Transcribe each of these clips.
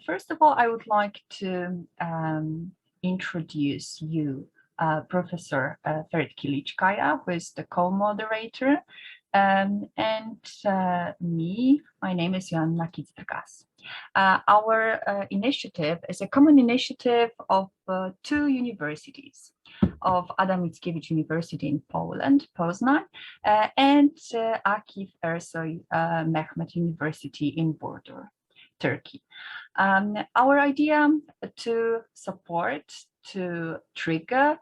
First of all, I would like to introduce you, Professor Ferit Kilichkaya, who is the co-moderator, and me. My name is Joanna Kizdragas. Our initiative is a common initiative of two universities, of Adam Mickiewicz University in Poland, Poznań, and Akif Ersoy Mehmet University in Burdur, Turkey. Our idea to support, to trigger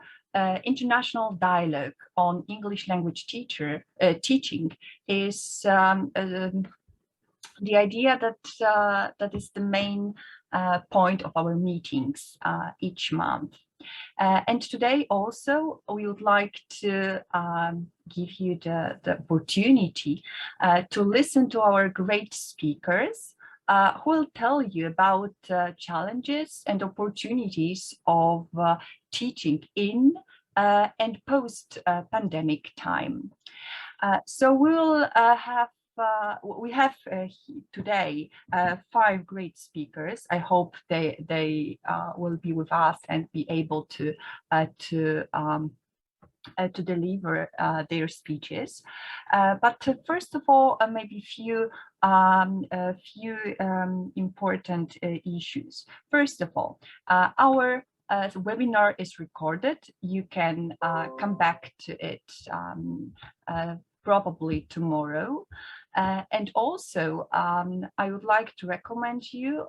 international dialogue on English language teaching is the idea that is the main point of our meetings each month. And today also we would like to give you the opportunity to listen to our great speakers who will tell you about challenges and opportunities of teaching in and post-pandemic time. So we'll have today 5 great speakers. I hope they will be with us and be able to deliver their speeches. But first of all, maybe a few important issues. First of all, our webinar is recorded. You can come back to it probably tomorrow. And also, I would like to recommend you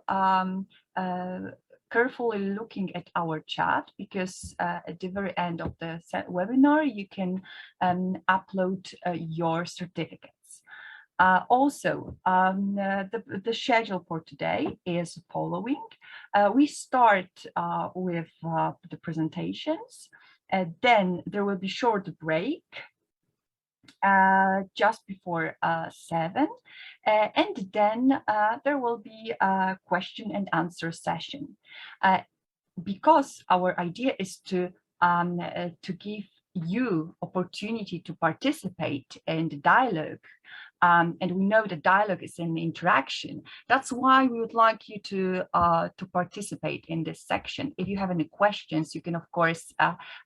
carefully looking at our chat, because at the very end of the webinar, you can upload your certificates. Also, the schedule for today is following. We start with the presentations, then there will be short break just before 7, and then there will be a question and answer session. Because our idea is to give you opportunity to participate in the dialogue, and we know that dialogue is an interaction. That's why we would like you to participate in this section. If you have any questions, you can of course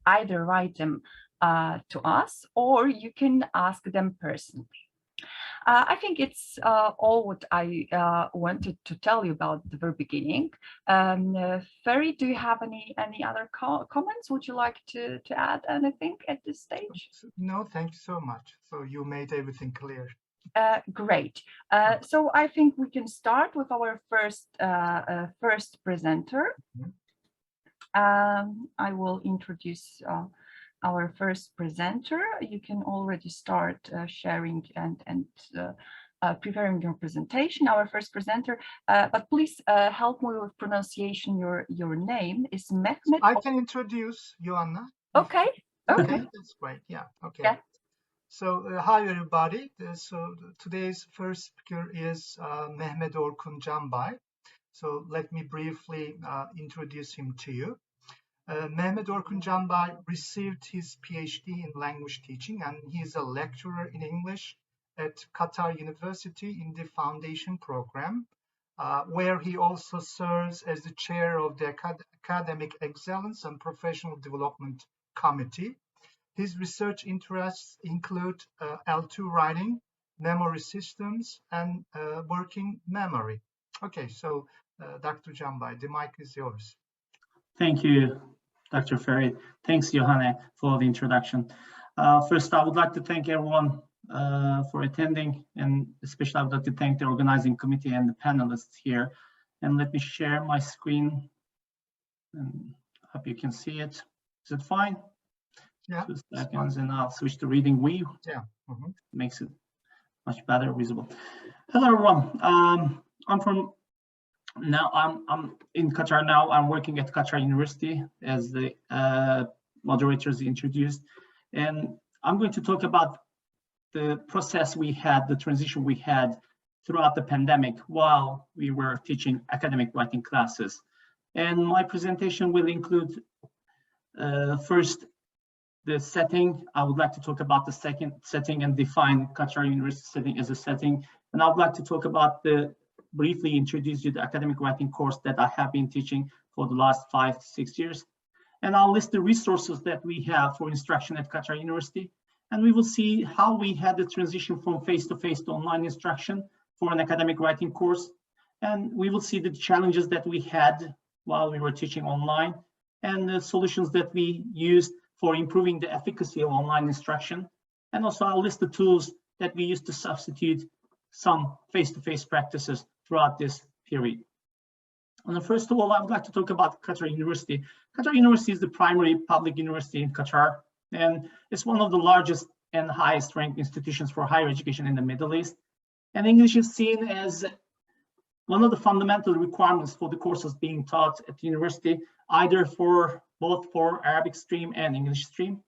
either write them to us, or you can ask them personally. I think it's all what I wanted to tell you about at the very beginning. Ferry, do you have any other comments? Would you like to add anything at this stage? No, thank you so much. So you made everything clear. Great. So I think we can start with our first presenter. I will introduce our first presenter. You can already start sharing and preparing your presentation. Our first presenter, but please help me with pronunciation. Your name is Mehmet. I can introduce Joanna. Okay. Okay, that's great. Yeah. Okay. Yeah. So hi everybody. So today's first speaker is Mehmet Orkun Canbay. So let me briefly introduce him to you. Mehmet Orkun Canbay received his PhD in language teaching, and he is a lecturer in English at Qatar University in the Foundation program, where he also serves as the chair of the Academic Excellence and Professional Development Committee. His research interests include L2 writing, memory systems, and working memory. Okay, so Dr. Canbay, the mic is yours. Thank you, Dr. Ferit. Thanks, Johanna, for the introduction. First, I would like to thank everyone for attending, and especially I would like to thank the organizing committee and the panelists here. And let me share my screen, and hope you can see it. Is it fine? Yeah. 2 seconds, and I'll switch to reading view. Yeah. Makes it much better visible. Hello, everyone. I'm in Qatar now. I'm working at Qatar University, as the moderators introduced, and I'm going to talk about the process we had, the transition we had throughout the pandemic while we were teaching academic writing classes. And my presentation will include first the setting. I would like to talk about the second setting and define Qatar University setting as a setting, and I would like to talk about the briefly introduce you the academic writing course that I have been teaching for the last 5 to 6 years. And I'll list the resources that we have for instruction at Qatar University. And we will see how we had the transition from face-to-face to online instruction for an academic writing course. And we will see the challenges that we had while we were teaching online and the solutions that we used for improving the efficacy of online instruction. And also I'll list the tools that we used to substitute some face-to-face practices throughout this period. And first of all, I would like to talk about Qatar University. Qatar University is the primary public university in Qatar, and it's one of the largest and highest ranked institutions for higher education in the Middle East. And English is seen as one of the fundamental requirements for the courses being taught at the university, either for both for Arabic stream and English stream.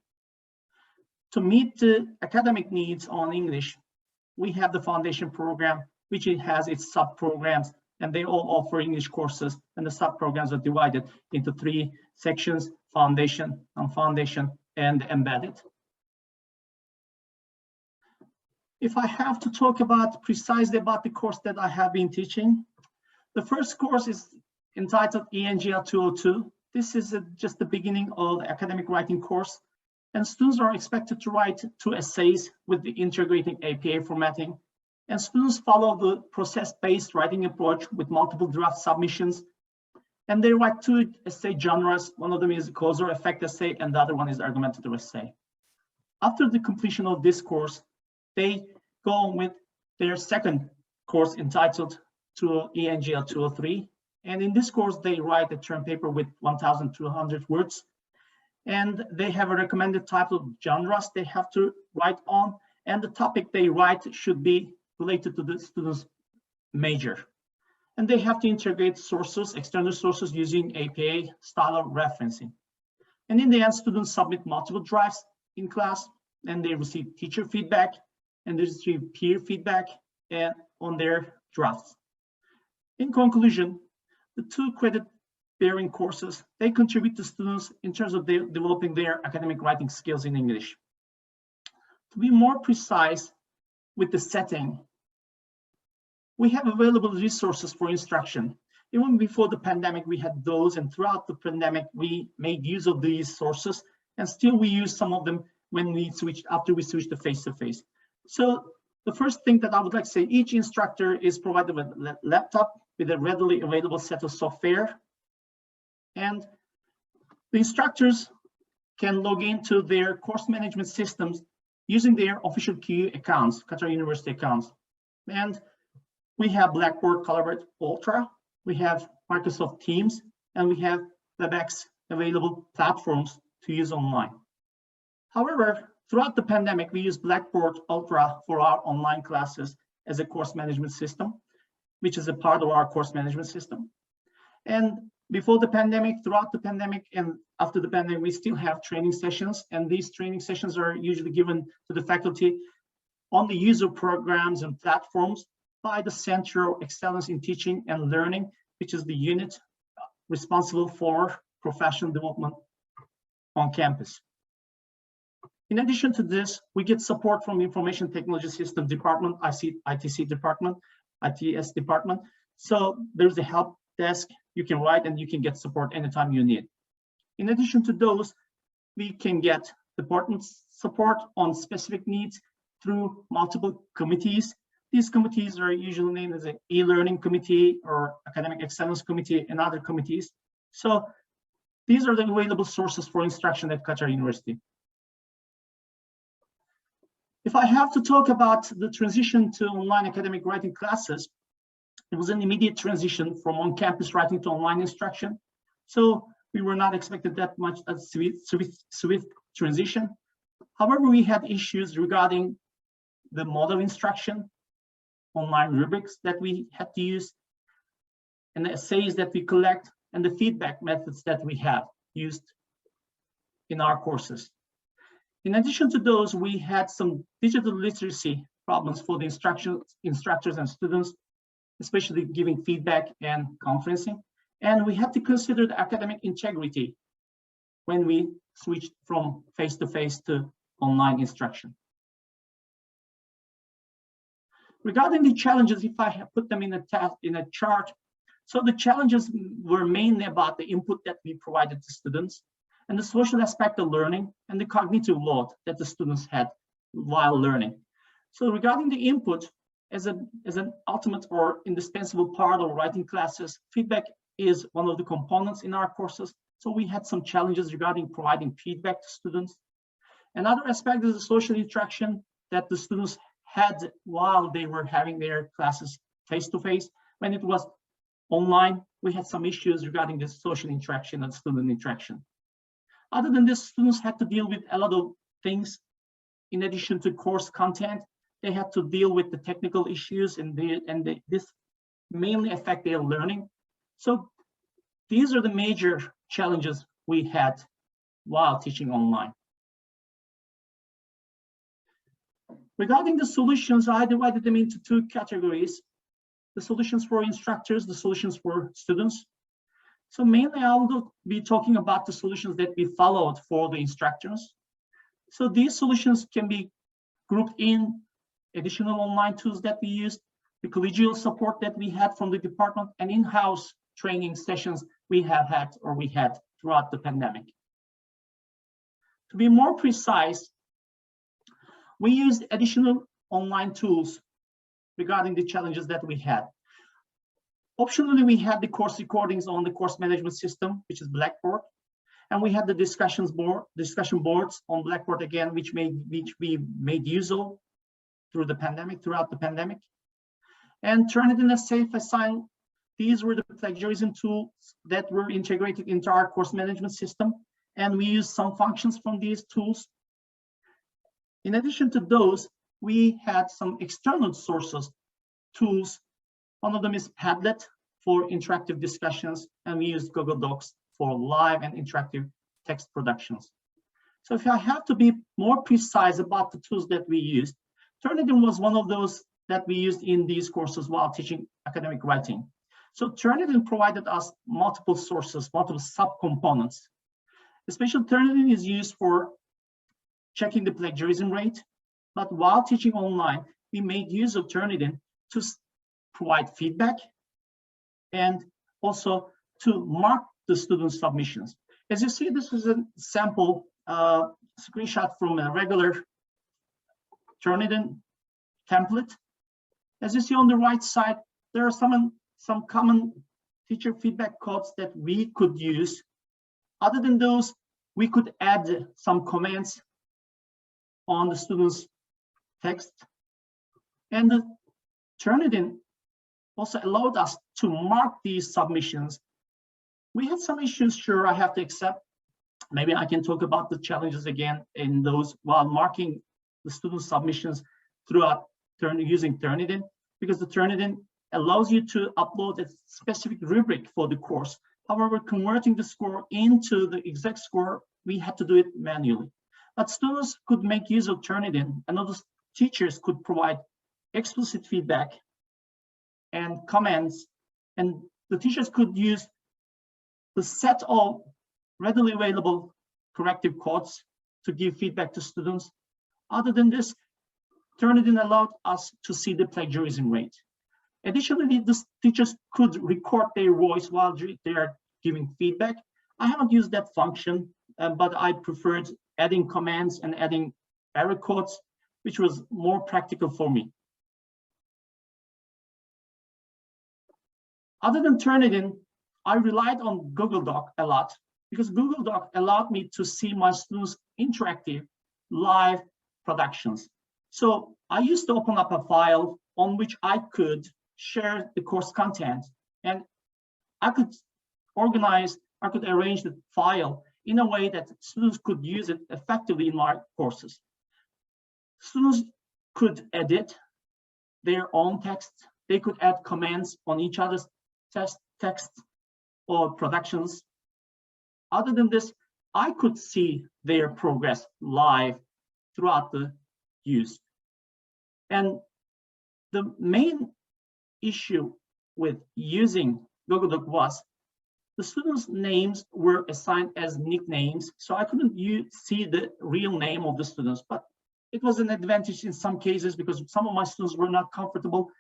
To meet the academic needs on English, we have the foundation program, which it has its sub-programs, and they all offer English courses, and the sub-programs are divided into 3 sections: foundation, non-foundation, and embedded. If I have to talk precisely about the course that I have been teaching, the first course is entitled ENGL 202. This is just the beginning of the academic writing course, and students are expected to write 2 essays with the integrating APA formatting. And students follow the process-based writing approach with multiple draft submissions. And they write 2 essay genres. One of them is cause or effect essay, and the other one is argumentative essay. After the completion of this course, they go on with their second course entitled ENGL 203. And in this course, they write a term paper with 1,200 words. And they have a recommended type of genres they have to write on. And the topic they write should be related to the student's major. And they have to integrate sources, external sources, using APA style of referencing. And in the end, students submit multiple drafts in class, and they receive teacher feedback, and they receive peer feedback on their drafts. In conclusion, the 2 credit-bearing courses, they contribute to students in terms of developing their academic writing skills in English. To be more precise with the setting, we have available resources for instruction. Even before the pandemic, we had those, and throughout the pandemic, we made use of these sources, and still we use some of them when after we switched to face-to-face. So the first thing that I would like to say, each instructor is provided with a laptop with a readily available set of software, and the instructors can log into their course management systems using their official QU accounts, Qatar University accounts. And we have Blackboard Collaborate Ultra, we have Microsoft Teams, and we have WebEx available platforms to use online. However, throughout the pandemic, we use Blackboard Ultra for our online classes as a course management system, which is a part of our course management system. And before the pandemic, throughout the pandemic, and after the pandemic, we still have training sessions, and these training sessions are usually given to the faculty on the use of programs and platforms by the Center of Excellence in Teaching and Learning, which is the unit responsible for professional development on campus. In addition to this, we get support from the Information Technology System Department, ITC Department, ITS Department. So there's a help desk you can write, and you can get support anytime you need. In addition to those, we can get department support on specific needs through multiple committees. These committees are usually named as an e-learning committee or academic excellence committee and other committees. So these are the available sources for instruction at Qatar University. If I have to talk about the transition to online academic writing classes, it was an immediate transition from on-campus writing to online instruction. So we were not expected that much a swift transition. However, we had issues regarding the model instruction, online rubrics that we had to use, and the essays that we collect, and the feedback methods that we have used in our courses. In addition to those, we had some digital literacy problems for the instructors and students, especially giving feedback and conferencing. And we had to consider the academic integrity when we switched from face-to-face to online instruction. Regarding the challenges, if I have put them in a chart, so the challenges were mainly about the input that we provided to students, and the social aspect of learning, and the cognitive load that the students had while learning. So regarding the input, as an ultimate or indispensable part of writing classes, feedback is one of the components in our courses. So we had some challenges regarding providing feedback to students. Another aspect is the social interaction that the students had while they were having their classes face-to-face. When it was online, we had some issues regarding the social interaction and student interaction. Other than this, students had to deal with a lot of things. In addition to course content, they had to deal with the technical issues, and this mainly affect their learning. So these are the major challenges we had while teaching online. Regarding the solutions, I divided them into two categories: the solutions for instructors, the solutions for students. So mainly I will be talking about the solutions that we followed for the instructors. So these solutions can be grouped in additional online tools that we used, the collegial support that we had from the department, and in-house training sessions we had throughout the pandemic. To be more precise, we used additional online tools regarding the challenges that we had. Optionally, we had the course recordings on the course management system, which is Blackboard, and we had the discussion boards on Blackboard again, which we made use of throughout the pandemic. And Turnitin and Safe Assign, these were the plagiarism tools that were integrated into our course management system, and we used some functions from these tools. In addition to those, we had some external sources, tools. One of them is Padlet for interactive discussions, and we used Google Docs for live and interactive text productions. So if I have to be more precise about the tools that we used, Turnitin was one of those that we used in these courses while teaching academic writing. So Turnitin provided us multiple sources, multiple subcomponents. Especially Turnitin is used for checking the plagiarism rate, but while teaching online, we made use of Turnitin to provide feedback and also to mark the student submissions. As you see, this is a sample screenshot from a regular Turnitin template. As you see on the right side, there are some common teacher feedback codes that we could use. Other than those, we could add some comments on the students' text. And the Turnitin also allowed us to mark these submissions. We had some issues, sure, I have to accept. Maybe I can talk about the challenges again in those while marking the student submissions throughout using Turnitin, because the Turnitin allows you to upload a specific rubric for the course. However, converting the score into the exact score, we had to do it manually. But students could make use of Turnitin, and other teachers could provide explicit feedback and comments, and the teachers could use the set of readily available corrective codes to give feedback to students. Other than this, Turnitin allowed us to see the plagiarism rate. Additionally, the teachers could record their voice while they are giving feedback. I haven't used that function, but I preferred adding commands and adding error codes, which was more practical for me. Other than Turnitin, I relied on Google Doc a lot, because Google Doc allowed me to see my students' interactive live productions. So I used to open up a file on which I could share the course content, and I could arrange the file in a way that students could use it effectively in my courses. Students could edit their own text. They could add comments on each other's text or productions. Other than this, I could see their progress live throughout the use. And the main issue with using Google Doc was the students' names were assigned as nicknames, so I couldn't see the real name of the students. But it was an advantage in some cases because some of my students were not comfortable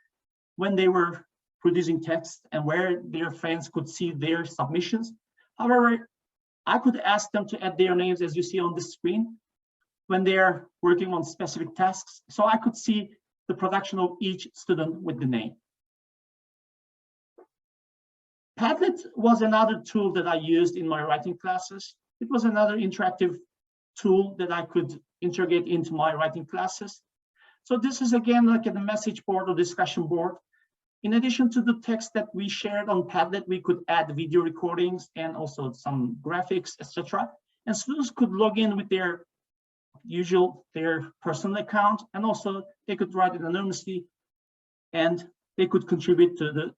when they were producing text and where their friends could see their submissions. However, I could ask them to add their names, as you see on the screen, when they are working on specific tasks. So I could see the production of each student with the name. Padlet was another tool that I used in my writing classes. It was another interactive tool that I could integrate into my writing classes. So this is again like a message board or discussion board. In addition to the text that we shared on Padlet, we could add video recordings and also some graphics, etc. And students could log in with their personal account, and also they could write anonymously, and they could contribute to the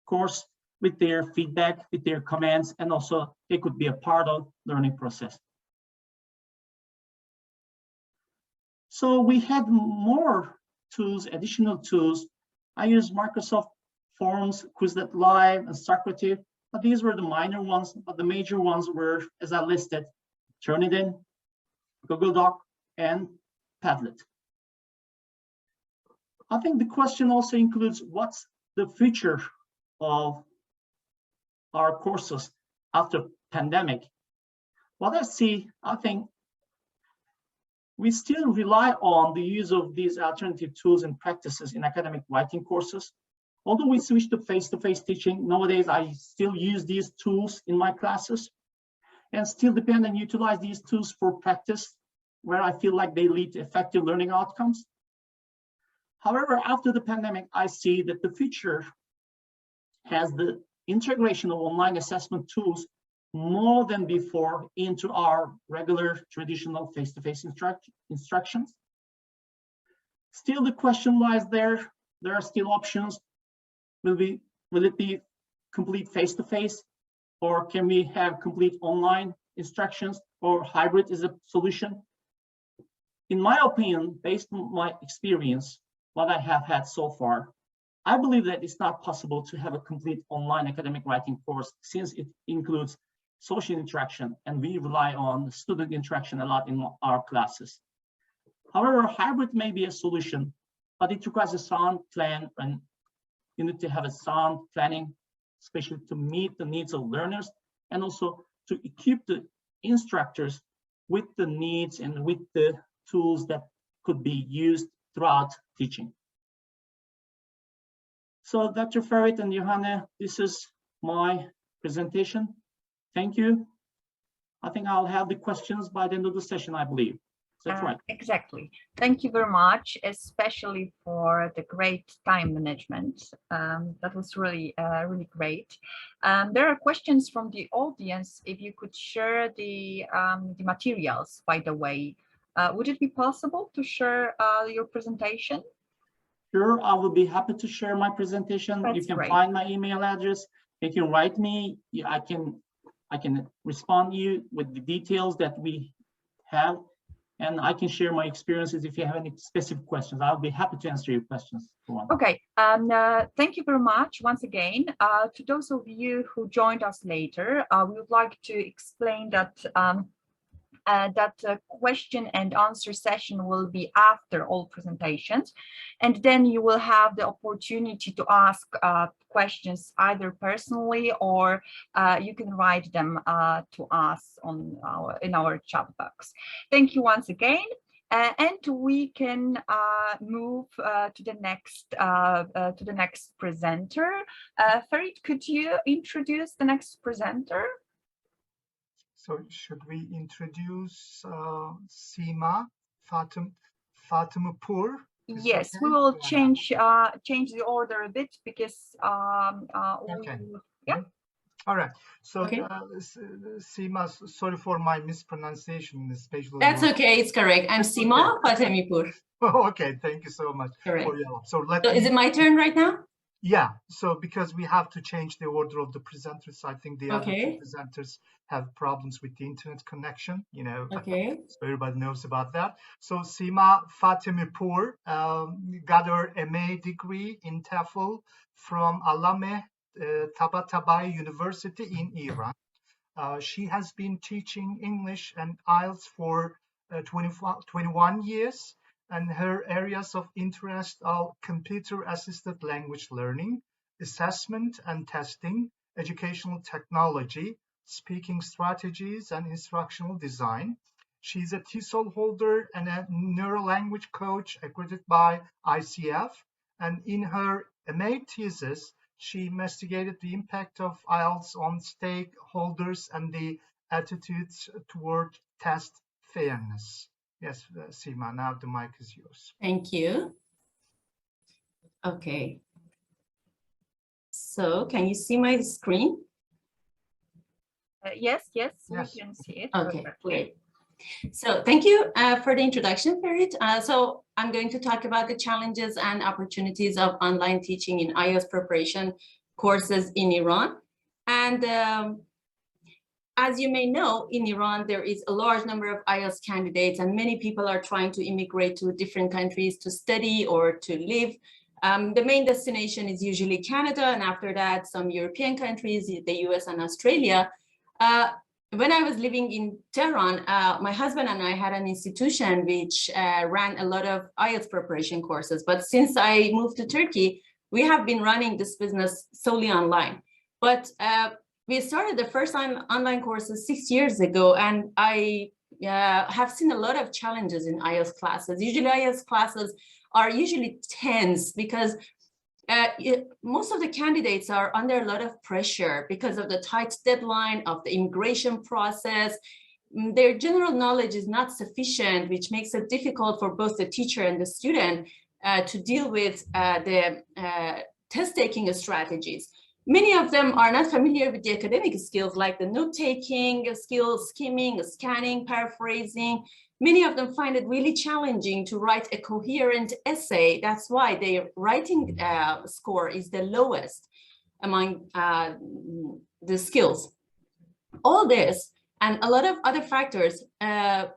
course with their feedback, with their comments, and also they could be a part of the learning process. So we had more tools, additional tools. I used Microsoft Forms, Quizlet Live, and Socrative, but these were the minor ones, but the major ones were, as I listed, Turnitin, Google Doc, and Padlet. I think the question also includes what's the future of our courses after pandemic. What I see, I think we still rely on the use of these alternative tools and practices in academic writing courses. Although we switched to face-to-face teaching, nowadays I still use these tools in my classes and still depend and utilize these tools for practice where I feel like they lead to effective learning outcomes. However, after the pandemic, I see that the future has the integration of online assessment tools more than before into our regular traditional face-to-face instructions. Still, the question lies there. There are still options. Will it be complete face-to-face, or can we have complete online instructions, or hybrid is a solution? In my opinion, based on my experience, what I have had so far, I believe that it's not possible to have a complete online academic writing course since it includes social interaction, and we rely on student interaction a lot in our classes. However, hybrid may be a solution, but it requires a sound plan, and you need to have a sound planning, especially to meet the needs of learners, and also to equip the instructors with the needs and with the tools that could be used throughout teaching. So Dr. Farid and Johanna, this is my presentation. Thank you. I think I'll have the questions by the end of the session, I believe. That's right. Exactly. Thank you very much, especially for the great time management. That was really, really great. There are questions from the audience. If you could share the materials, by the way, would it be possible to share your presentation? Sure, I will be happy to share my presentation. That's you can great. find my email address. You can write me. I can respond to you with the details that we have, and I can share my experiences if you have any specific questions. I'll be happy to answer your questions. Okay, thank you very much once again. To those of you who joined us later, we would like to explain that question and answer session will be after all presentations, and then you will have the opportunity to ask questions either personally or you can write them to us in our chat box. Thank you once again. And we can move to the next presenter. Farid, could you introduce the next presenter? So should we introduce Sima Fatemipour? Yes, okay? we will change the order a bit because okay. Yeah. All right. So okay. Sima, sorry for my mispronunciation, especially. That's okay. It's correct. I'm Sima Fatemipour. Okay. Thank you so much. Correct. For your help. So is it my turn right now? Yeah, so because we have to change the order of the presenters, I think the other two presenters have problems with the internet connection, you know. Okay. So everybody knows about that. So Sima Fatemipour got her MA degree in TEFL from Allame Tabatabai University in Iran. She has been teaching English and IELTS for 21 years, and her areas of interest are computer-assisted language learning, assessment and testing, educational technology, speaking strategies, and instructional design. She's a TESOL holder and a neurolanguage coach accredited by ICF. And in her MA thesis, she investigated the impact of IELTS on stakeholders and the attitudes toward test fairness. Yes, Sima, now the mic is yours. Thank you. Okay. So can you see my screen? Yes, we Yes. can see it. Okay, Perfectly. great. So thank you for the introduction, Ferit. So I'm going to talk about the challenges and opportunities of online teaching in IELTS preparation courses in Iran. And as you may know, in Iran, there is a large number of IELTS candidates, and many people are trying to immigrate to different countries to study or to live. The main destination is usually Canada, and after that, some European countries, the US and Australia. When I was living in Tehran, my husband and I had an institution which ran a lot of IELTS preparation courses. But since I moved to Turkey, we have been running this business solely online. But we started the first online courses 6 years ago, and I have seen a lot of challenges in IELTS classes. Usually IELTS classes are usually tense because most of the candidates are under a lot of pressure because of the tight deadline of the immigration process. Their general knowledge is not sufficient, which makes it difficult for both the teacher and the student to deal with the test-taking strategies. Many of them are not familiar with the academic skills like the note-taking skills, skimming, scanning, paraphrasing. Many of them find it really challenging to write a coherent essay. That's why their writing score is the lowest among the skills. All this and a lot of other factors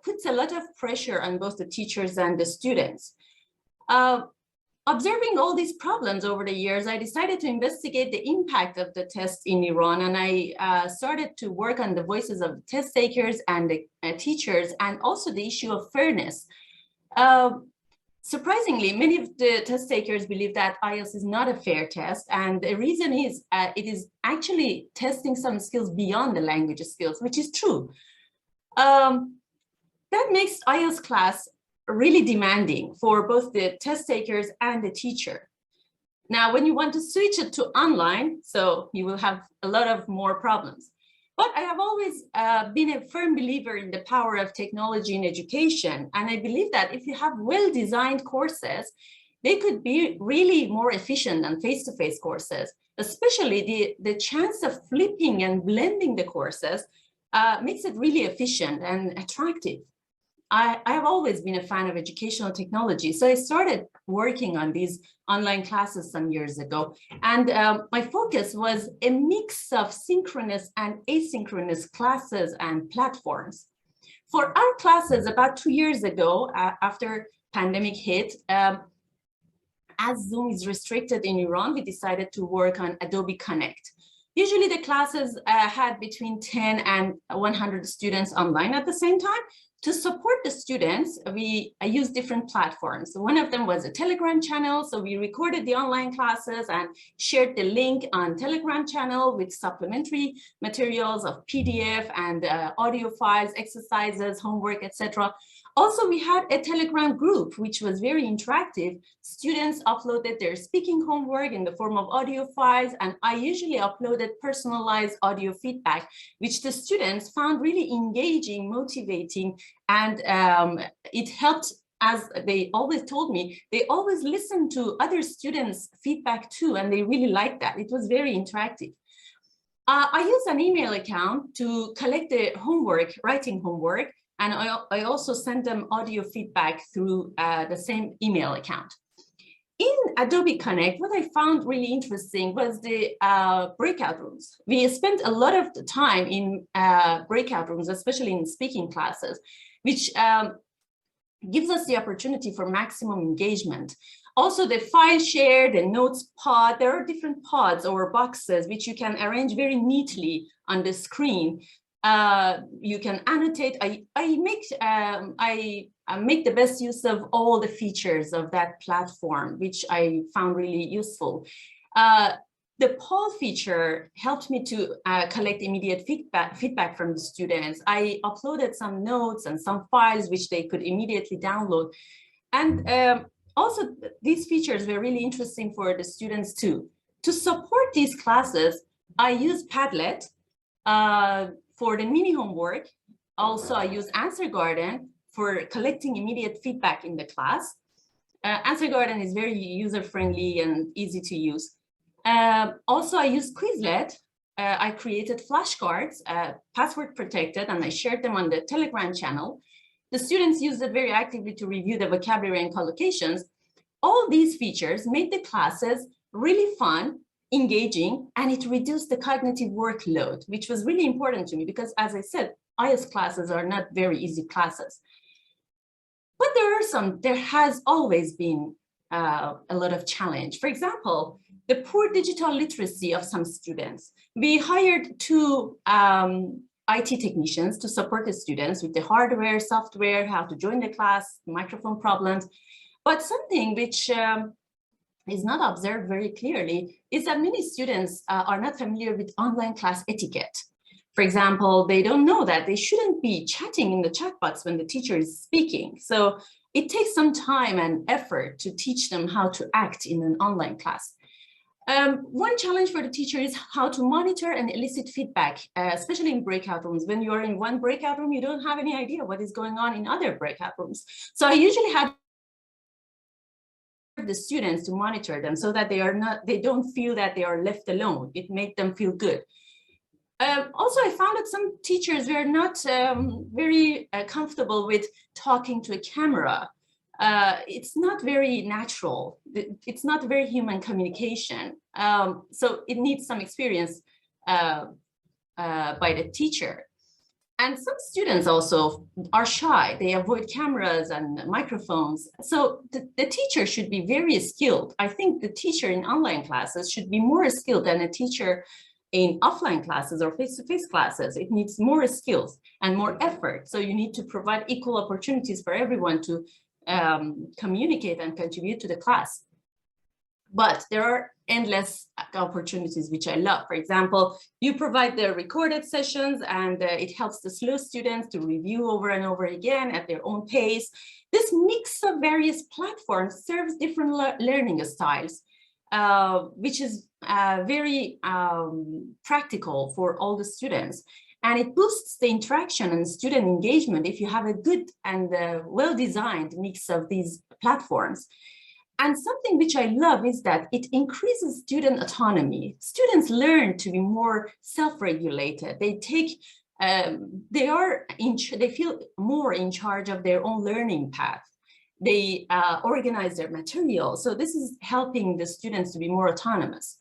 puts a lot of pressure on both the teachers and the students. Observing all these problems over the years, I decided to investigate the impact of the test in Iran, and I started to work on the voices of the test takers and the teachers, and also the issue of fairness. Surprisingly, many of the test takers believe that IELTS is not a fair test, and the reason is it is actually testing some skills beyond the language skills, which is true. That makes IELTS class really demanding for both the test takers and the teacher. Now, when you want to switch it to online, so you will have a lot of more problems. But I have always been a firm believer in the power of technology in education. And I believe that if you have well-designed courses, they could be really more efficient than face-to-face courses, especially the chance of flipping and blending the courses makes it really efficient and attractive. I have always been a fan of educational technology, so I started working on these online classes some years ago. And my focus was a mix of synchronous and asynchronous classes and platforms. For our classes about 2 years ago, after pandemic hit, as Zoom is restricted in Iran, we decided to work on Adobe Connect. Usually the classes had between 10 and 100 students online at the same time. To support the students, I used different platforms. So one of them was a Telegram channel. So we recorded the online classes and shared the link on Telegram channel with supplementary materials of PDF and audio files, exercises, homework, etc. Also, we had a Telegram group, which was very interactive. Students uploaded their speaking homework in the form of audio files, and I usually uploaded personalized audio feedback, which the students found really engaging, motivating, and it helped, as they always told me, they always listened to other students' feedback too, and they really liked that. It was very interactive. I used an email account to collect the homework, writing homework, and I also sent them audio feedback through the same email account. In Adobe Connect, what I found really interesting was the breakout rooms. We spent a lot of the time in breakout rooms, especially in speaking classes, which gives us the opportunity for maximum engagement. Also, the file share, the notes pod, there are different pods or boxes which you can arrange very neatly on the screen. You can annotate. I make the best use of all the features of that platform, which I found really useful. The poll feature helped me to collect immediate feedback from the students. I uploaded some notes and some files which they could immediately download. And also, these features were really interesting for the students too. To support these classes, I use Padlet for the mini homework. Also, I use Answer Garden for collecting immediate feedback in the class. Answer Garden is very user-friendly and easy to use. Also, I use Quizlet. I created flashcards, password protected, and I shared them on the Telegram channel. The students used it very actively to review the vocabulary and collocations. All these features made the classes really fun, engaging, and it reduced the cognitive workload, which was really important to me because, as I said, IELTS classes are not very easy classes. But there has always been a lot of challenge. For example, the poor digital literacy of some students. We hired 2 IT technicians to support the students with the hardware, software, how to join the class, microphone problems. But something which is not observed very clearly is that many students are not familiar with online class etiquette. For example, they don't know that they shouldn't be chatting in the chat box when the teacher is speaking. So it takes some time and effort to teach them how to act in an online class. One challenge for the teacher is how to monitor and elicit feedback, especially in breakout rooms. When you're in one breakout room, you don't have any idea what is going on in other breakout rooms. So I usually have the students to monitor them so that they don't feel that they are left alone. It makes them feel good. Also, I found that some teachers were not very comfortable with talking to a camera. It's not very natural. It's not very human communication. So it needs some experience by the teacher. And some students also are shy. They avoid cameras and microphones. So the teacher should be very skilled. I think the teacher in online classes should be more skilled than a teacher in offline classes or face-to-face classes. It needs more skills and more effort. So you need to provide equal opportunities for everyone to communicate and contribute to the class. But there are endless opportunities, which I love. For example, you provide the recorded sessions and it helps the slow students to review over and over again at their own pace. This mix of various platforms serves different learning styles, which is very practical for all the students. And it boosts the interaction and student engagement if you have a good and well-designed mix of these platforms. And something which I love is that it increases student autonomy. Students learn to be more self-regulated. They feel more in charge of their own learning path. They organize their material. So this is helping the students to be more autonomous.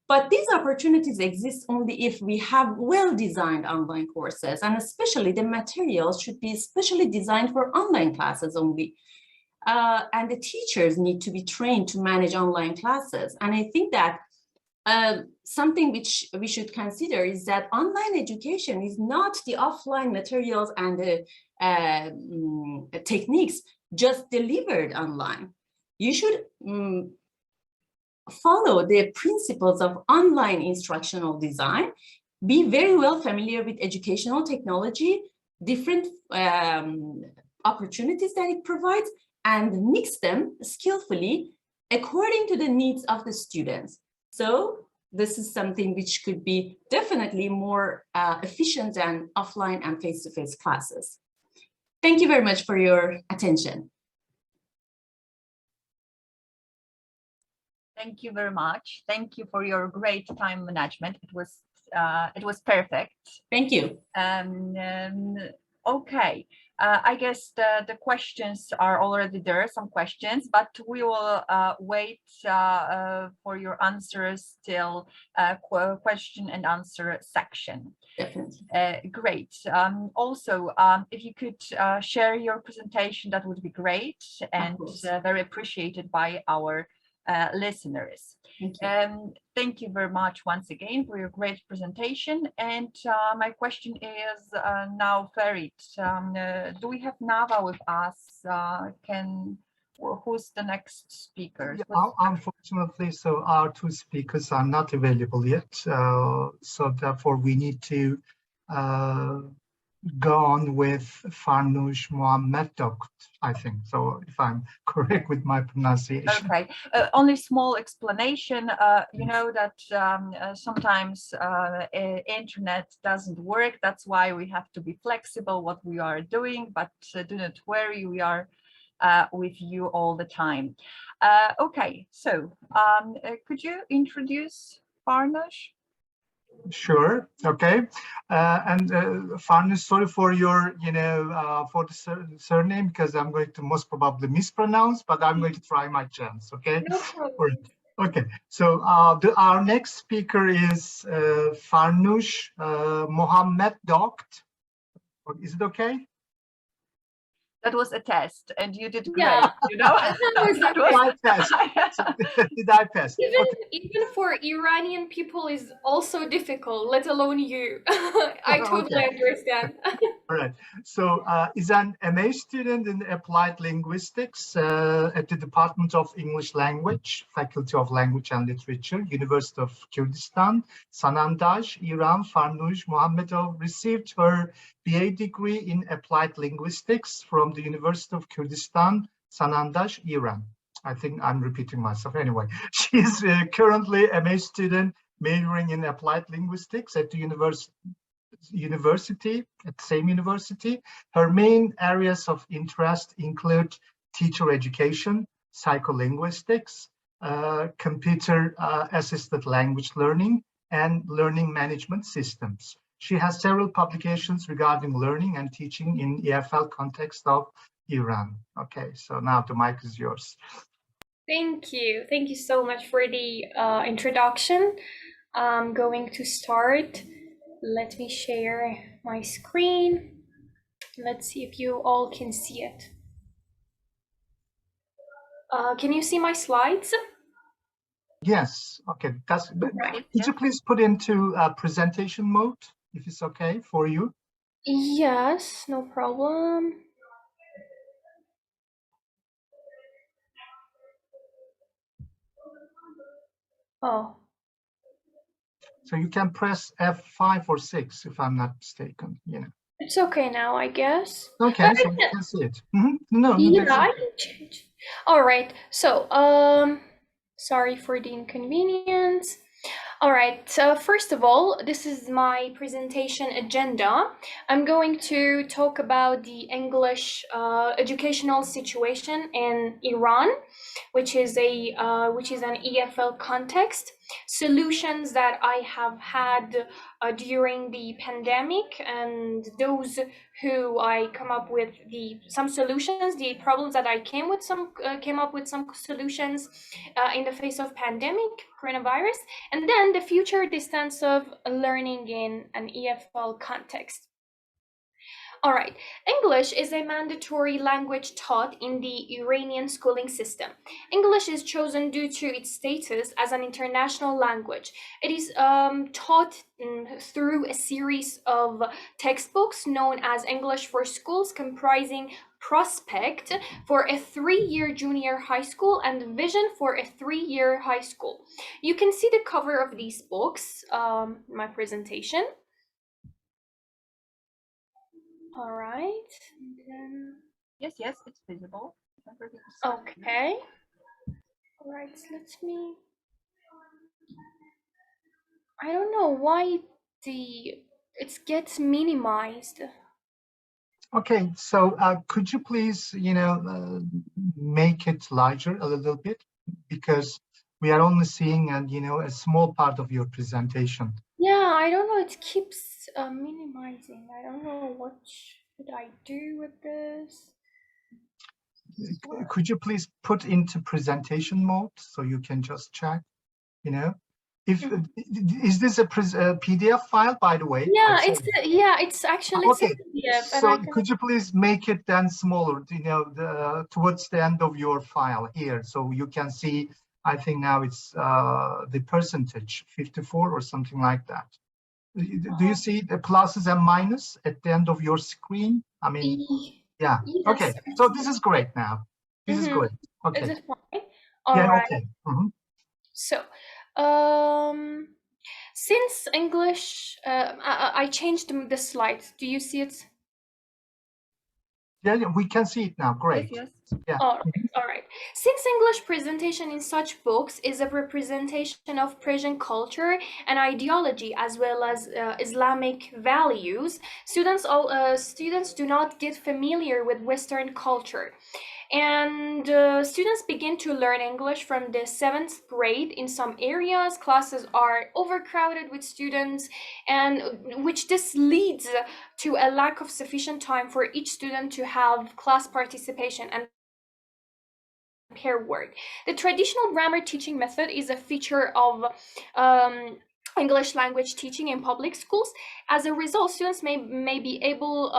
But these opportunities exist only if we have well-designed online courses, and especially the materials should be specially designed for online classes only. And the teachers need to be trained to manage online classes. And I think that something which we should consider is that online education is not the offline materials and the techniques just delivered online. You should follow the principles of online instructional design, be very well familiar with educational technology, different opportunities that it provides, and mix them skillfully according to the needs of the students. So this is something which could be definitely more efficient than offline and face-to-face classes. Thank you very much for your attention. Thank you very much. Thank you for your great time management. It was perfect. Thank you. Okay. I guess the questions are already there, some questions, but we will wait for your answers till question and answer section. Definitely. Great. Also, if you could share your presentation, that would be great and very appreciated by our listeners. Thank you. Thank you very much once again for your great presentation. And my question is now, Farid, do we have Nava with us? Who's the next speaker? Yeah, unfortunately, so our two speakers are not available yet. So therefore, we need to go on with Farnoosh Mohamaddokht, I think. So if I'm correct with my pronunciation. Okay, only small explanation. You know that sometimes internet doesn't work. That's why we have to be flexible what we are doing, but do not worry, we are with you all the time. Okay, so could you introduce Farnoosh? Sure. Okay. And Farnoosh, sorry for your, for the surname, because I'm going to most probably mispronounce, but I'm going to try my chance. Okay. No problem. Right. Okay. So our next speaker is Farnoosh Mohamaddokht. Is it okay? That was a test, and you did great. Yeah. You know, That Did I pass? Did I pass? Even for Iranian people is also difficult, let alone you. I totally understand. All right. So is an MA student in Applied Linguistics at the Department of English Language, Faculty of Language and Literature, University of Kurdistan, Sanandaj, Iran. Farnoosh Mohamaddokht received her BA degree in Applied Linguistics from the University of Kurdistan, Sanandaj, Iran. I think I'm repeating myself. Anyway, she is currently a MA student majoring in Applied Linguistics at the university, at the same university. Her main areas of interest include teacher education, psycholinguistics, computer-assisted language learning, and learning management systems. She has several publications regarding learning and teaching in EFL context of Iran. Okay, so now the mic is yours. Thank you. Thank you so much for the introduction. I'm going to start. Let me share my screen. Let's see if you all can see it. Can you see my slides? Yes, okay. Right. Could you please put into presentation mode, if it's okay for you? Yes, no problem. Oh. So you can press F5 or 6, if I'm not mistaken. It's okay now, I guess. Okay, so you can see it. No, yeah, that's I okay. can change. All right. So, sorry for the inconvenience. All right. First of all, this is my presentation agenda. I'm going to talk about the English educational situation in Iran, which is an EFL context, solutions that I have had during the pandemic, and those who I come up with some solutions, the problems that I came up with some solutions in the face of pandemic, coronavirus, and then the future distance of learning in an EFL context. All right, English is a mandatory language taught in the Iranian schooling system. English is chosen due to its status as an international language. It is taught through a series of textbooks known as English for Schools, comprising Prospect for a 3-year junior high school and Vision for a 3-year high school. You can see the cover of these books in my presentation. All right. And then... Yes, it's visible. Okay. All right, let me... I don't know why it gets minimized. Okay, so could you please, make it larger a little bit, because we are only seeing, a small part of your presentation. Yeah, I don't know. It keeps minimizing. I don't know what should I do with this. Could you please put into presentation mode so you can just check, Is this a PDF file, by the way? Yeah, it's actually okay. PDF. So could you please make it then smaller, towards the end of your file here, so you can see I think now it's the percentage, 54 or something like that. Do you see the pluses and minus at the end of your screen? I mean, yeah. Yes, Okay, so this is great now. This is great. Is Okay. it fine? All Yeah, right. okay. So, since English, I changed the slides. Do you see it? Yeah, we can see it now. Great. Yes, Yeah. All right. Since English presentation in such books is a representation of Persian culture and ideology as well as Islamic values, students do not get familiar with Western culture. And students begin to learn English from the 7th grade. In some areas, classes are overcrowded with students, and which this leads to a lack of sufficient time for each student to have class participation and pair work. The traditional grammar teaching method is a feature of English language teaching in public schools. As a result, students may be able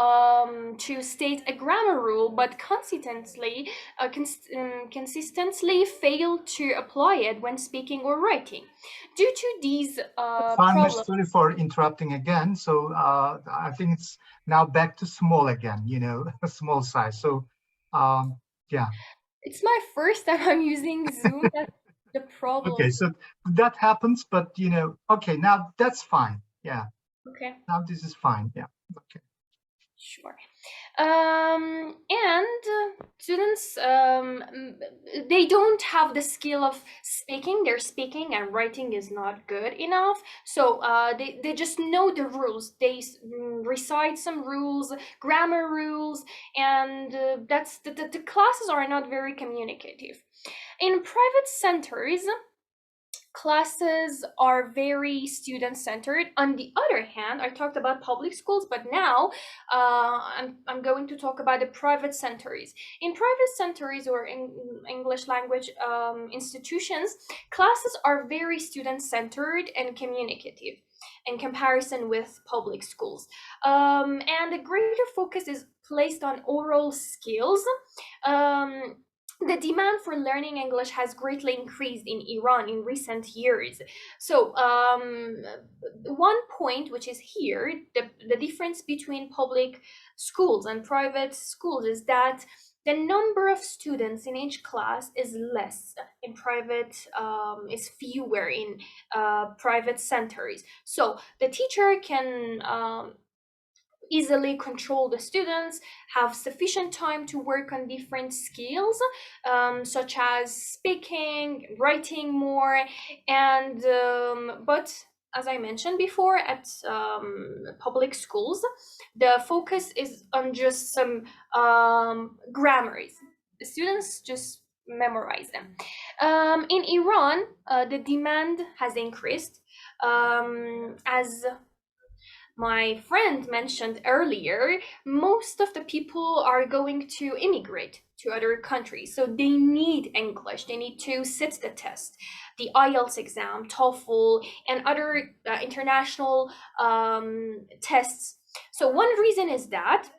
to state a grammar rule, but consistently fail to apply it when speaking or writing. Due to these problems. Sorry for interrupting again. So I think it's now back to small again, you know, a small size. So yeah. It's my first time I'm using Zoom. That's the problem. Okay, so that happens, but you know, okay, now that's fine. Yeah. Okay. Now this is fine. Yeah. Okay. Sure. And students, they don't have the skill of speaking. Their speaking and writing is not good enough. So they just know the rules. They recite some rules, grammar rules, and that's the classes are not very communicative. In private centers, classes are very student-centered. On the other hand, I talked about public schools, but now I'm going to talk about the private centers. In private centers or in English language institutions, classes are very student-centered and communicative in comparison with public schools. And a greater focus is placed on oral skills. The demand for learning English has greatly increased in Iran in recent years. So one point which is here, the difference between public schools and private schools is that the number of students in each class is less in private, is fewer in private centers. So the teacher can easily control the students, have sufficient time to work on different skills, such as speaking, writing more, and but as I mentioned before, at public schools, the focus is on just some grammars. The students just memorize them. In Iran, the demand has increased as my friend mentioned earlier. Most of the people are going to immigrate to other countries, so they need English. They need to sit the test, the Ielts exam, TOEFL, and other international tests. So one reason is that.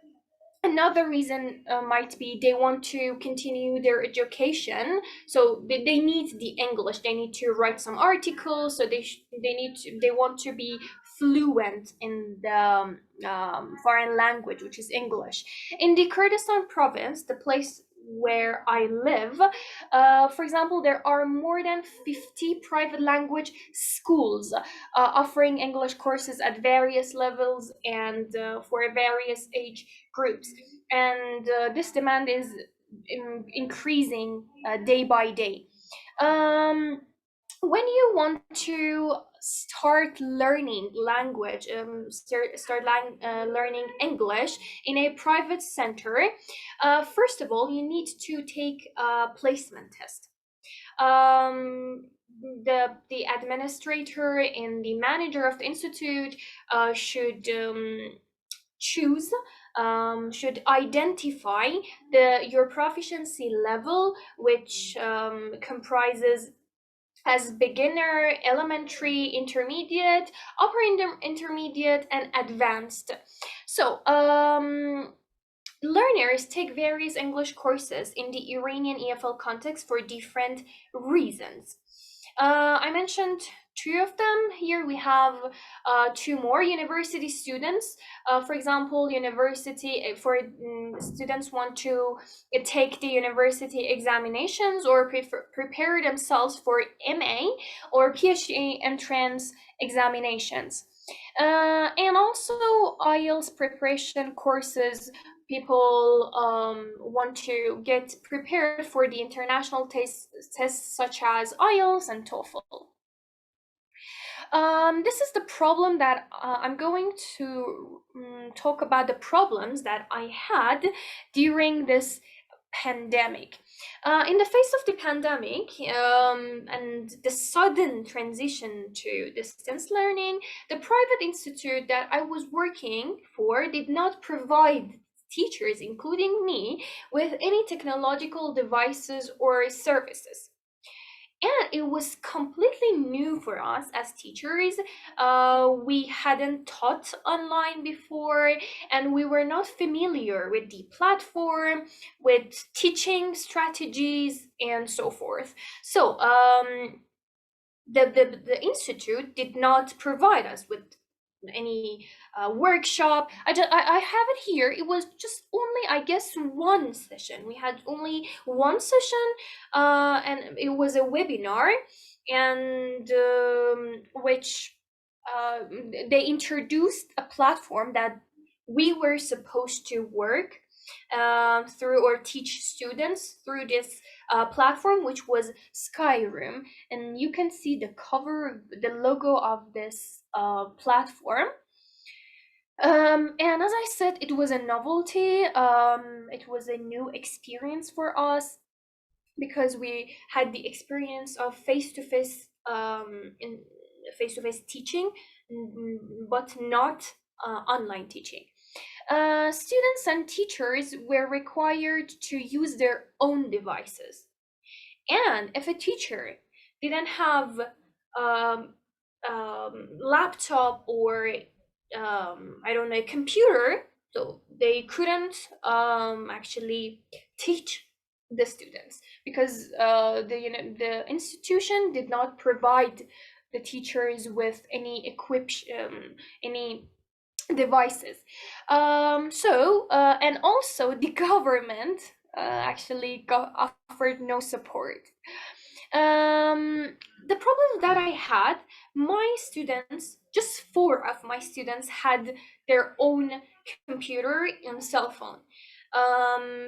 Another reason might be they want to continue their education, so they need the English. They need to write some articles, so they want to be fluent in the foreign language, which is English. In the Kurdistan province, the place where I live, for example, there are more than 50 private language schools offering English courses at various levels and for various age groups. And this demand is increasing day by day. When you want to start learning language, learning English in a private center, first of all, you need to take a placement test. The administrator and the manager of the institute should choose, should identify your proficiency level, which comprises as beginner, elementary, intermediate, upper intermediate, and advanced. So learners take various English courses in the Iranian EFL context for different reasons. I mentioned two of them. Here we have two more university students. For example, university for students want to take the university examinations or prepare themselves for MA or PhD entrance examinations. And also IELTS preparation courses. People want to get prepared for the international tests such as IELTS and TOEFL. This is the problem that I'm going to talk about the problems that I had during this pandemic. In the face of the pandemic and the sudden transition to distance learning, the private institute that I was working for did not provide teachers, including me, with any technological devices or services. And it was completely new for us as teachers. We hadn't taught online before, and we were not familiar with the platform, with teaching strategies, and so forth. So the institute did not provide us with any workshop. I have it here. It was just only, I guess, one session. We had only one session, and it was a webinar, and which they introduced a platform that we were supposed to work through or teach students through this platform, which was Skyroom. And you can see the cover, the logo of this platform. And as I said, it was a novelty. It was a new experience for us because we had the experience of face-to-face in face-to-face teaching, but not online teaching. Students and teachers were required to use their own devices. And if a teacher didn't have laptop or I don't know, a computer, so they couldn't actually teach the students because the institution did not provide the teachers with any any devices. And also the government actually offered no support. The problem that I had, my students, just 4 of my students had their own computer and cell phone.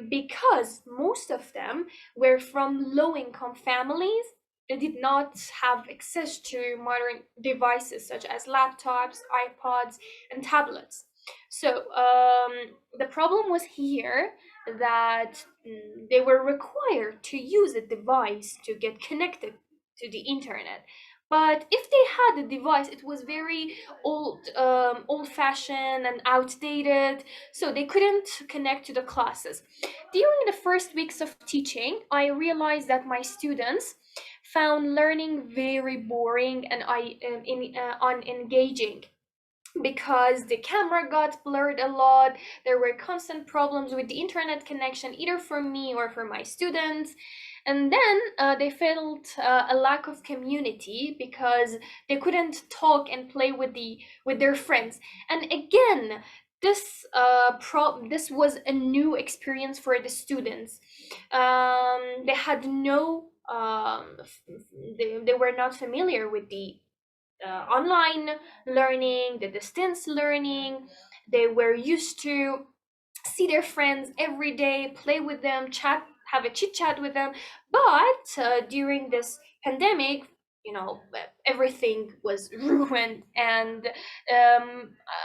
Because most of them were from low-income families. They did not have access to modern devices such as laptops, iPods, and tablets. So the problem was here that they were required to use a device to get connected to the internet. But if they had a device, it was very old-fashioned and outdated, so they couldn't connect to the classes. During the first weeks of teaching, I realized that my students found learning very boring and unengaging because the camera got blurred a lot. There were constant problems with the internet connection, either for me or for my students. And then they felt a lack of community because they couldn't talk and play with their friends. And again, this was a new experience for the students. They had no they were not familiar with the online learning, the distance learning. They were used to see their friends every day, play with them, have a chit chat with them. But during this pandemic, everything was ruined. And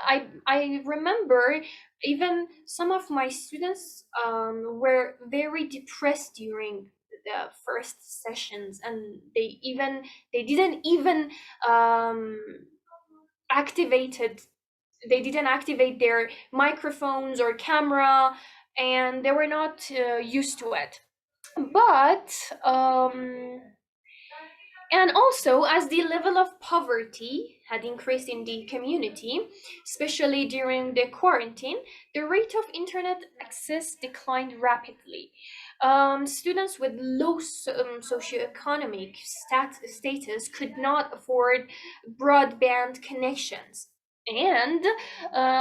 I remember even some of my students were very depressed during the first sessions, and they didn't even they didn't activate their microphones or camera, and they were not used to it. But And also, as the level of poverty had increased in the community, especially during the quarantine, the rate of internet access declined rapidly. Students with low socioeconomic status could not afford broadband connections. And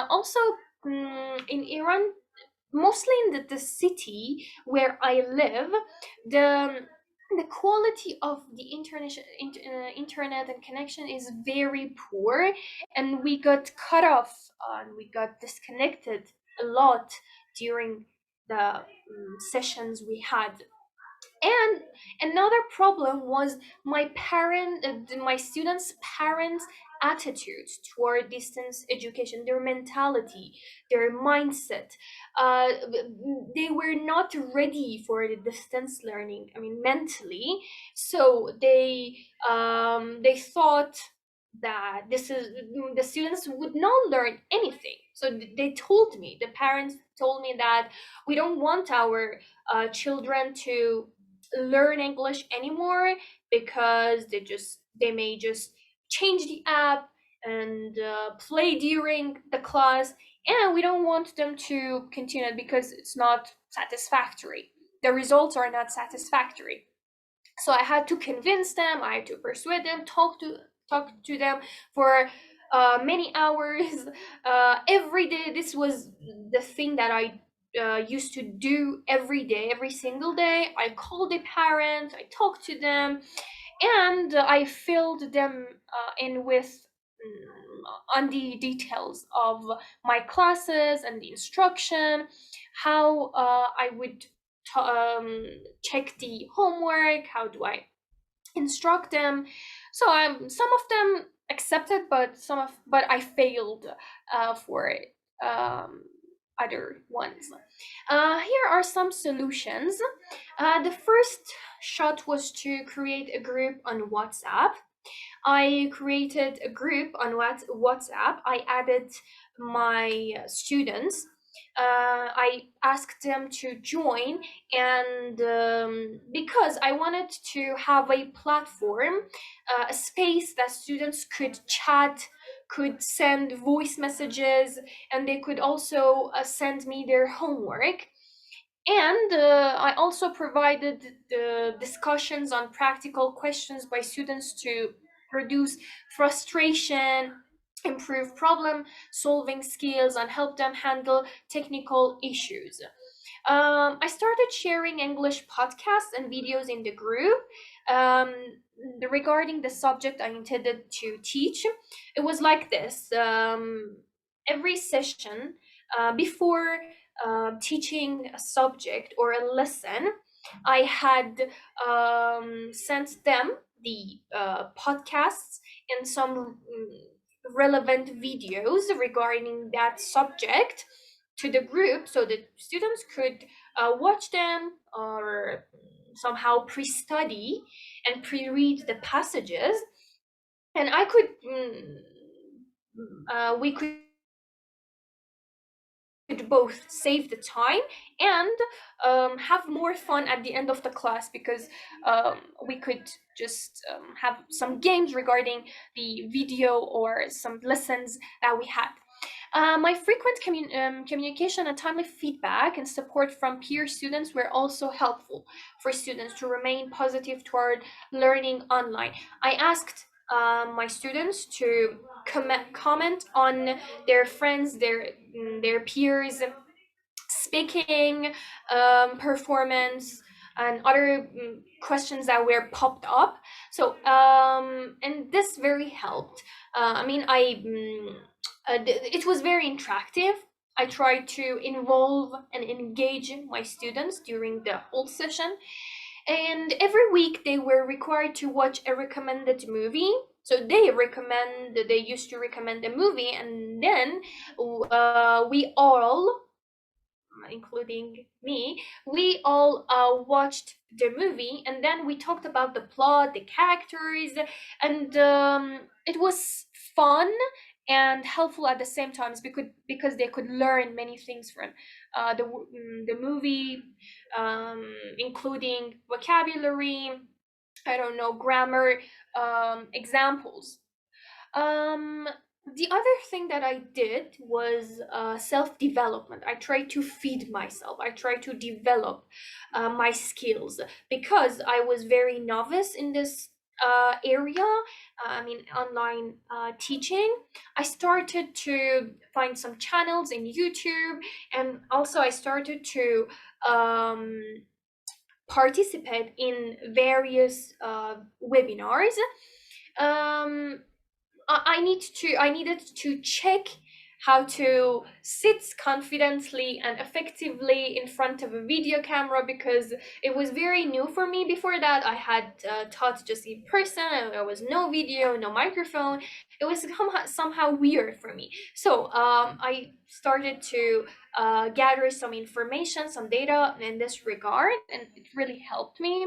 also, in Iran, mostly in the city where I live, the quality of the internet and connection is very poor, and we got cut off and we got disconnected a lot during the sessions we had. And another problem was my students' parents' attitudes toward distance education, their mentality, their mindset. Uh, they were not ready for the distance learning. I mean, mentally, so they thought that the students would not learn anything. So they told me, the parents told me that we don't want our children to learn English anymore because they may just change the app and play during the class, and we don't want them to continue it because it's not satisfactory. The results are not satisfactory. So I had to convince them, I had to persuade them, talk to them for many hours every day. This was the thing that I used to do every day, every single day. I called the parents, I talked to them, and I filled them in with on the details of my classes and the instruction, how I would check the homework, how do I instruct them. So some of them accepted, but I failed for other ones. Here are some solutions. The first shot was to create a group on WhatsApp. I created a group on WhatsApp. I added my students. I asked them to join, and because I wanted to have a platform, a space that students could chat, could send voice messages, and they could also send me their homework. And I also provided discussions on practical questions by students to reduce frustration, improve problem solving skills, and help them handle technical issues. I started sharing English podcasts and videos in the group regarding the subject I intended to teach. It was like this. Every session before teaching a subject or a lesson, I had sent them the podcasts and some relevant videos regarding that subject to the group, so that students could watch them or somehow pre-study and pre-read the passages, and I could we could both save the time and have more fun at the end of the class, because we could just have some games regarding the video or some lessons that we had. My frequent communication and timely feedback and support from peer students were also helpful for students to remain positive toward learning online. I asked my students to comment on their friends, their peers' speaking performance and other questions that were popped up. So and this very helped. It was very interactive. I tried to involve and engage my students during the whole session. And every week they were required to watch a recommended movie. So they used to recommend a movie, and then we all, including me, we all watched the movie, and then we talked about the plot, the characters, and it was fun and helpful at the same time, because they could learn many things from the movie, including vocabulary, I don't know, grammar examples. The other thing that I did was self-development. I tried to feed myself. I tried to develop my skills because I was very novice in this area. I mean, online teaching. I started to find some channels in YouTube, and also I started to participate in various webinars. I needed to check how to sit confidently and effectively in front of a video camera, because it was very new for me. Before that, I had taught just in person. There was no video, no microphone. It was somehow weird for me. So I started to gather some information, some data in this regard, and it really helped me.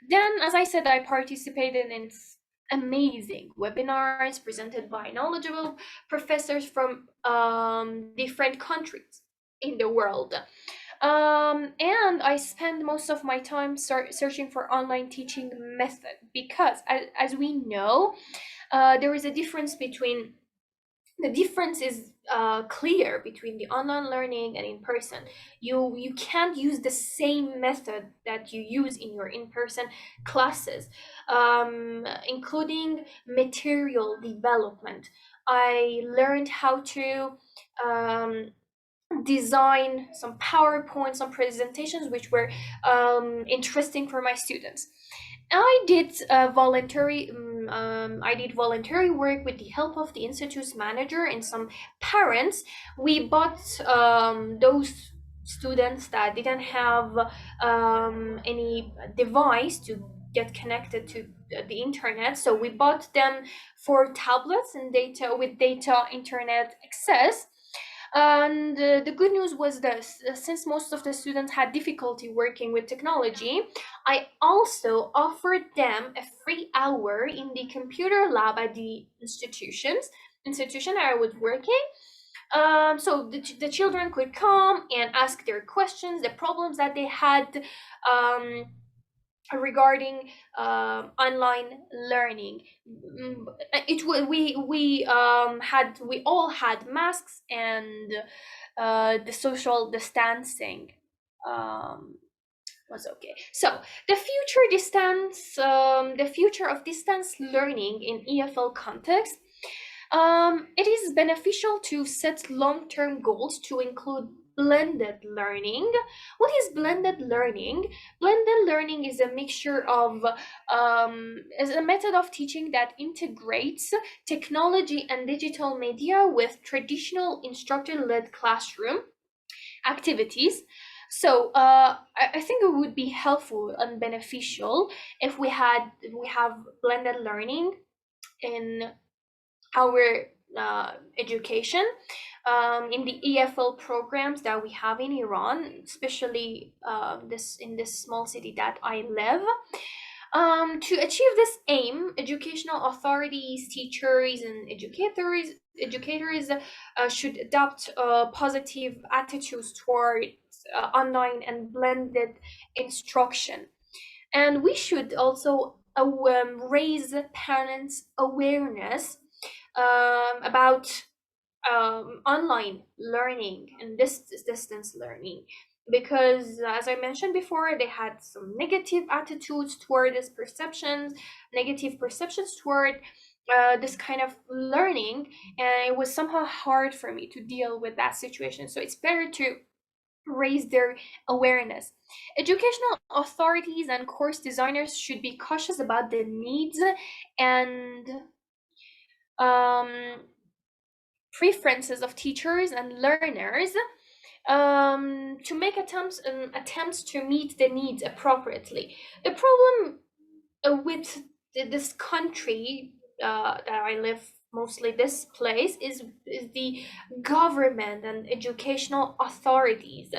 Then, as I said, I participated in amazing webinars presented by knowledgeable professors from different countries in the world. And I spend most of my time searching for online teaching method, because as we know, there is a difference between the difference is clear between the online learning and in person. You can't use the same method that you use in your in-person classes, including material development. I learned how to design some PowerPoint, some presentations which were interesting for my students. I did voluntary work with the help of the institute's manager and some parents. We bought those students that didn't have any device to get connected to the internet, so we bought them for tablets and data internet access. And the good news was this: since most of the students had difficulty working with technology, I also offered them a free hour in the computer lab at the institution I was working. So the children could come and ask their questions, the problems that they had regarding online learning. We all had masks, and the social distancing was okay. So the future of distance learning in EFL context. It is beneficial to set long-term goals to include blended learning. What is blended learning? Blended learning is a mixture of is a method of teaching that integrates technology and digital media with traditional instructor-led classroom activities. So I think it would be helpful and beneficial if we have blended learning in our education, in the EFL programs that we have in Iran, especially in this small city that I live. To achieve this aim, educational authorities, teachers, and educators should adopt positive attitudes towards online and blended instruction. And we should also raise parents' awareness about online learning and distance learning, because as I mentioned before, they had some negative attitudes toward negative perceptions toward this kind of learning, and it was somehow hard for me to deal with that situation. So it's better to raise their awareness. Educational authorities and course designers should be cautious about the needs and preferences of teachers and learners, to make attempts to meet the needs appropriately. The problem with this country that I live, mostly this place, is the government and educational authorities.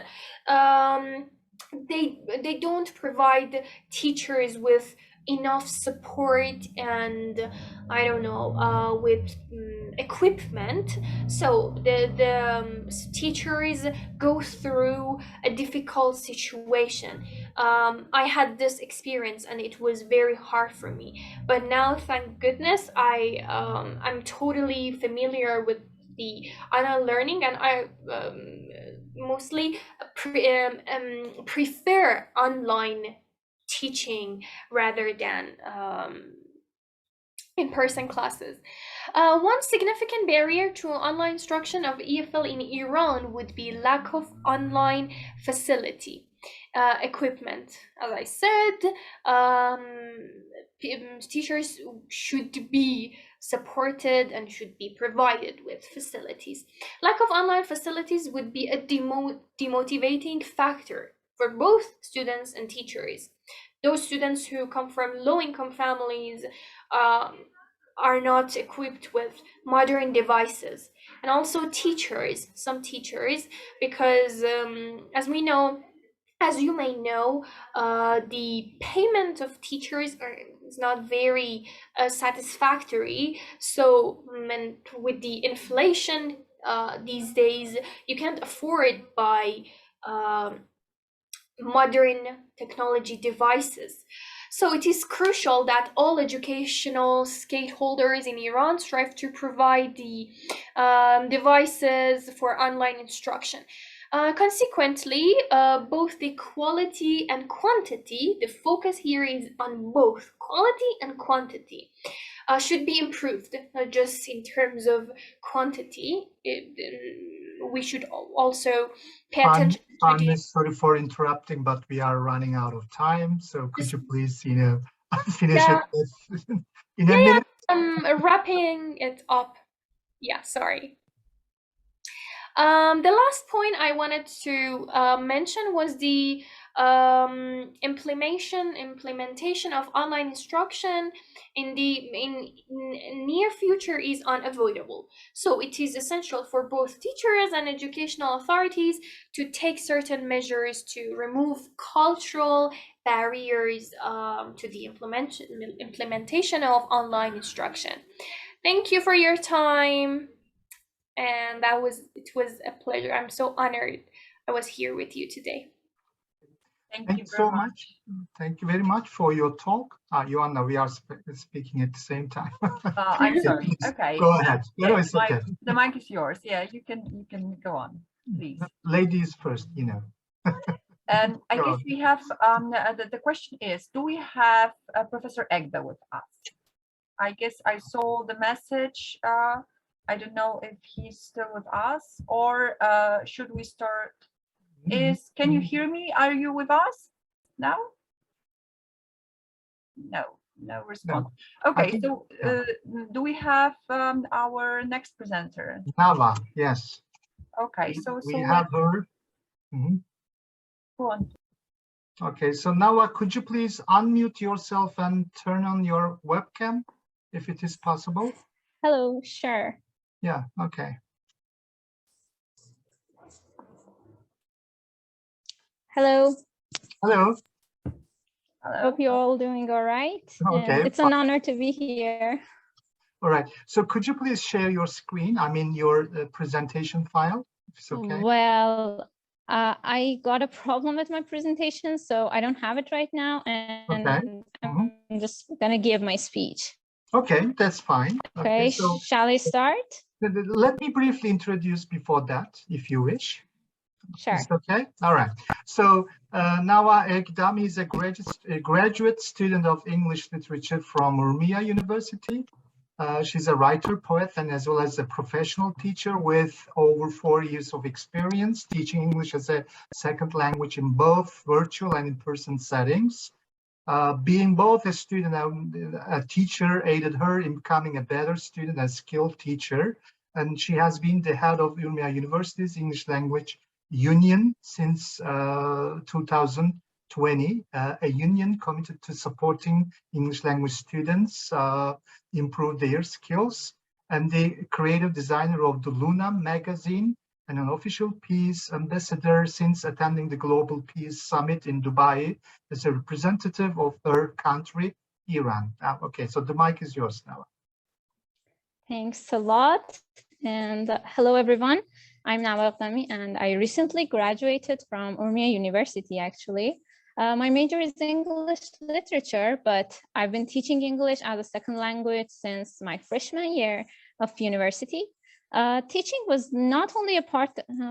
they don't provide teachers with enough support and I don't know with equipment, so the teachers go through a difficult situation. I had this experience and it was very hard for me, but now thank goodness I'm totally familiar with the online learning, and I mostly prefer online teaching rather than in-person classes. One significant barrier to online instruction of EFL in Iran would be lack of online facility equipment. As I said, teachers should be supported and should be provided with facilities. Lack of online facilities would be a demotivating factor for both students and teachers. Those students who come from low-income families are not equipped with modern devices, and also teachers, some teachers, because as you may know, the payment of teachers is not very satisfactory. So, and with the inflation these days, you can't afford buy modern technology devices. So it is crucial that all educational stakeholders in Iran strive to provide the devices for online instruction. Consequently, both the quality and quantity, the focus here is on both quality and quantity, should be improved, not just in terms of quantity. We should also pay attention to the... Sorry for interrupting, but we are running out of time. So could you please, finish Yeah. it in a minute? I'm wrapping it up. Yeah, sorry. The last point I wanted to mention was the implementation of online instruction in near future is unavoidable. So it is essential for both teachers and educational authorities to take certain measures to remove cultural barriers to the implementation of online instruction. Thank you for your time. And it was a pleasure. I'm so honored I was here with you today. Thank you so much. Thank you very much for your talk. Joanna, we are speaking at the same time. I'm sorry. Okay. Go ahead. Yeah, it's okay. The mic is yours. Yeah, you can go on, please. Ladies first, And I guess we have the question is, do we have Professor Egbe with us? I guess I saw the message. I don't know if he's still with us, or should we start? Can you hear me? Are you with us now? No response. No. Okay, so do we have our next presenter? Nava, yes. Okay, so we have her. Go on. Okay, so Nava, could you please unmute yourself and turn on your webcam, if it is possible? Hello, sure. Yeah, okay. Hello. Hello. Hope you're all doing all right. Okay, it's an honor to be here. All right. So could you please share your screen? I mean, your presentation file, if it's okay. Well, I got a problem with my presentation, so I don't have it right now. And I'm just going to give my speech. Okay, that's fine. Okay, so shall I start? Let me briefly introduce before that, if you wish. Sure. Is okay? All right. So Nava Eghdami is a graduate student of English literature from Urmia University. She's a writer, poet, and as well as a professional teacher with over 4 years of experience teaching English as a second language in both virtual and in-person settings. Being both a student and a teacher aided her in becoming a better student and skilled teacher. And she has been the head of Urmia University's English Language Union since 2020, a union committed to supporting English language students improve their skills, and the creative designer of the Luna magazine and an official peace ambassador since attending the Global Peace Summit in Dubai as a representative of her country, Iran. Okay, so the mic is yours now. Thanks a lot. And hello, everyone. I'm Nava Eghdami, and I recently graduated from Urmia University, actually. My major is English literature, but I've been teaching English as a second language since my freshman year of university. Teaching was not only a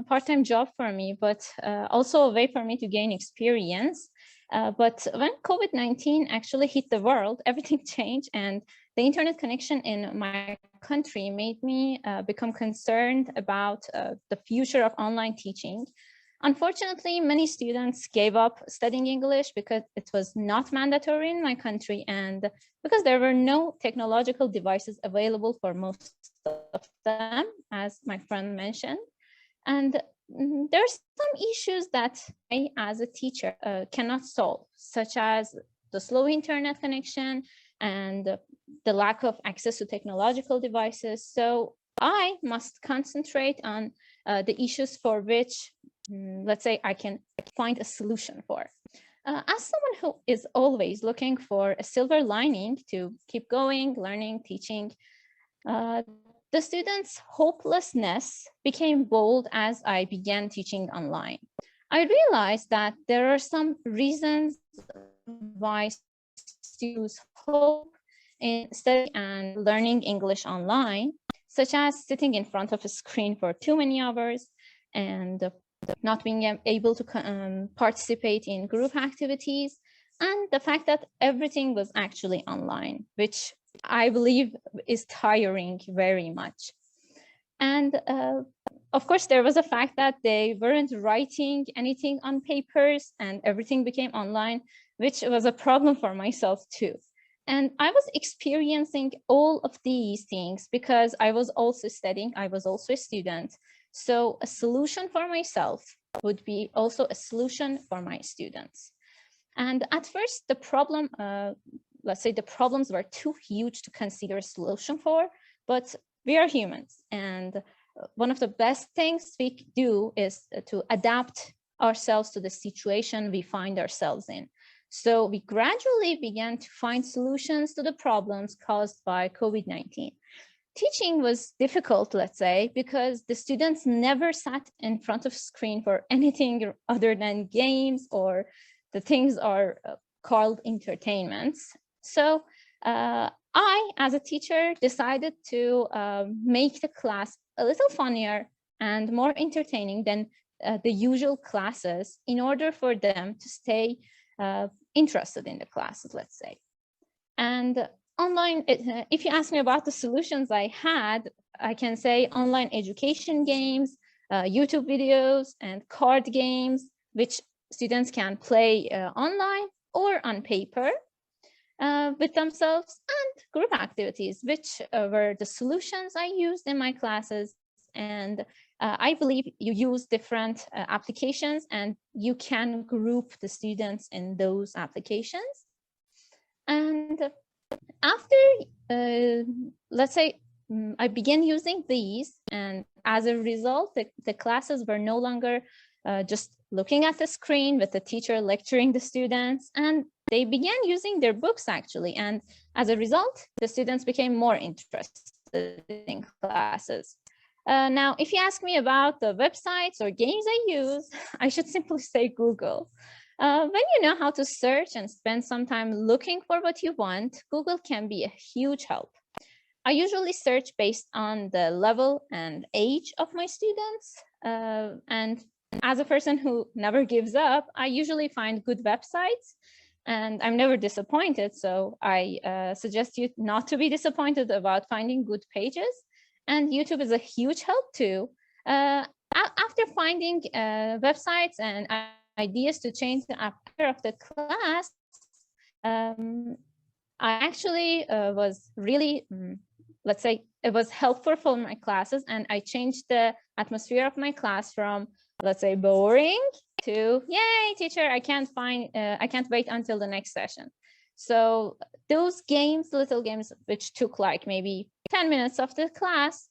part-time job for me, but also a way for me to gain experience. But when COVID-19 actually hit the world, everything changed, and the internet connection in my country made me become concerned about the future of online teaching. Unfortunately, many students gave up studying English because it was not mandatory in my country and because there were no technological devices available for most of them, as my friend mentioned. And there are some issues that I, as a teacher, cannot solve, such as the slow internet connection and the lack of access to technological devices. So I must concentrate on the issues for which, let's say, I can find a solution for. As someone who is always looking for a silver lining to keep going, learning, teaching, the students' hopelessness became bold as I began teaching online. I realized that there are some reasons why students hope in studying and learning English online, such as sitting in front of a screen for too many hours and not being able to participate in group activities, and the fact that everything was actually online, which I believe is tiring very much. And of course, there was a fact that they weren't writing anything on papers and everything became online, which was a problem for myself too. And I was experiencing all of these things because I was also studying, I was also a student. So a solution for myself would be also a solution for my students. And at first, the problem, let's say the problems were too huge to consider a solution for, but we are humans. And one of the best things we do is to adapt ourselves to the situation we find ourselves in. So we gradually began to find solutions to the problems caused by COVID-19. Teaching was difficult, let's say, because the students never sat in front of a screen for anything other than games, or the things are called entertainments. So I, as a teacher, decided to make the class a little funnier and more entertaining than the usual classes in order for them to stay interested in the classes, let's say. And online, if you ask me about the solutions I had, I can say online education games, YouTube videos, and card games, which students can play online or on paper with themselves, and group activities, which were the solutions I used in my classes. And I believe you use different applications and you can group the students in those applications. And after, let's say, I began using these, and as a result, the classes were no longer just looking at the screen with the teacher lecturing the students, and they began using their books actually. And as a result, the students became more interested in classes. Now, if you ask me about the websites or games I use, I should simply say Google. When you know how to search and spend some time looking for what you want, Google can be a huge help. I usually search based on the level and age of my students. And as a person who never gives up, I usually find good websites and I'm never disappointed. So I suggest you not to be disappointed about finding good pages. And YouTube is a huge help too. After finding websites and ideas to change the atmosphere of the class, I actually was really, let's say, it was helpful for my classes, and I changed the atmosphere of my class from, let's say, boring to, yay, teacher, I can't wait until the next session. So those games, little games, which took like maybe 10 minutes of the class,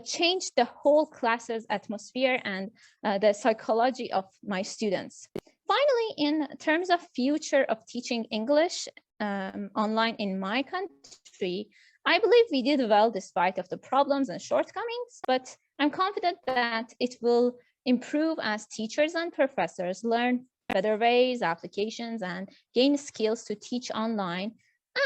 changed the whole class's atmosphere and the psychology of my students. Finally, in terms of future of teaching English online in my country, I believe we did well despite of the problems and shortcomings, but I'm confident that it will improve as teachers and professors learn better ways, applications, and gain skills to teach online.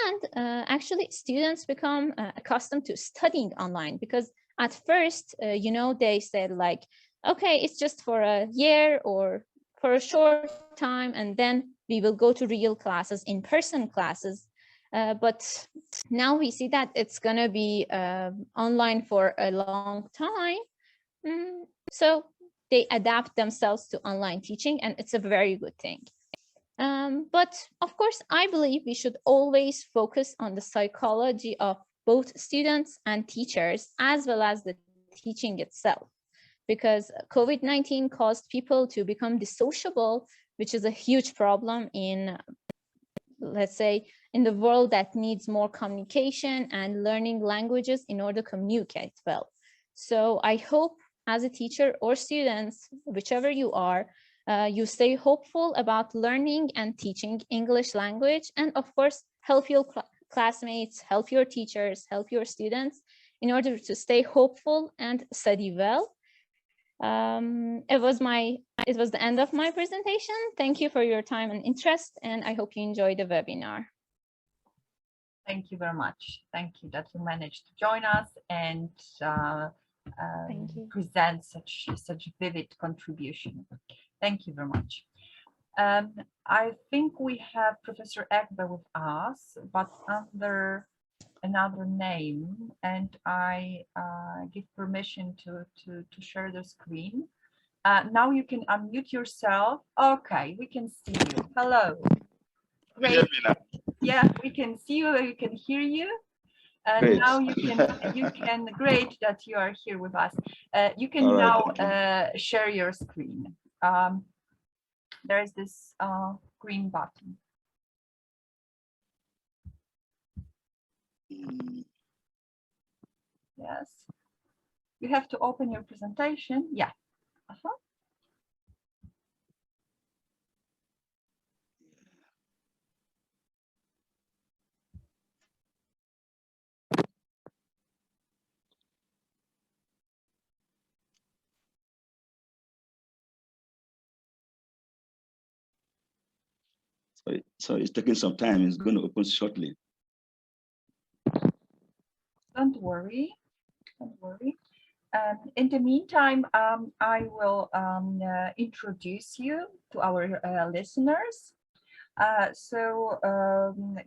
And actually, students become accustomed to studying online, because at first, they said like, okay, it's just for a year or for a short time, and then we will go to real classes, in-person classes. But now we see that it's going to be online for a long time. So they adapt themselves to online teaching, and it's a very good thing. But of course, I believe we should always focus on the psychology of both students and teachers, as well as the teaching itself, because COVID-19 caused people to become dissociable, which is a huge problem in, let's say, in the world that needs more communication and learning languages in order to communicate well. So I hope as a teacher or students, whichever you are, you stay hopeful about learning and teaching English language, and of course, help your classmates, help your teachers, help your students in order to stay hopeful and study well. It was the end of my presentation. Thank you for your time and interest, and I hope you enjoyed the webinar. Thank you very much. Thank you that you managed to join us and present such vivid contribution. Thank you very much. I think we have Professor Egbe with us, but under another name, and I give permission to share the screen. Now you can unmute yourself. Okay, we can see you. Hello. Great. Yeah, we can see you. We can hear you. And now you can. Great that you are here with us. You can now share your screen. There is this green button. Yes. You have to open your presentation. Yeah. So it's taking some time. It's going to open shortly. Don't worry. Don't worry. In the meantime, I will introduce you to our listeners.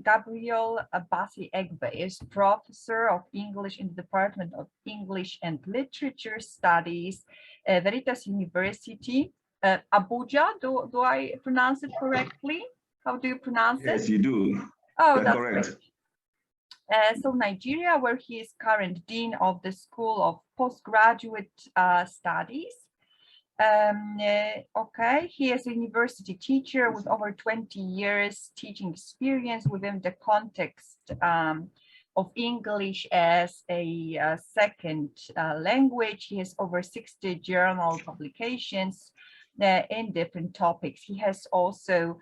Gabriel B. Egbe is Professor of English in the Department of English and Literature Studies, Veritas University, Abuja. Do I pronounce it correctly? How do you pronounce it? Yes, you do. Oh, that's correct. Great. So Nigeria, where he is current Dean of the School of Postgraduate Studies. Okay, he is a university teacher with over 20 years teaching experience within the context of English as a second language. He has over 60 journal publications in different topics. He has also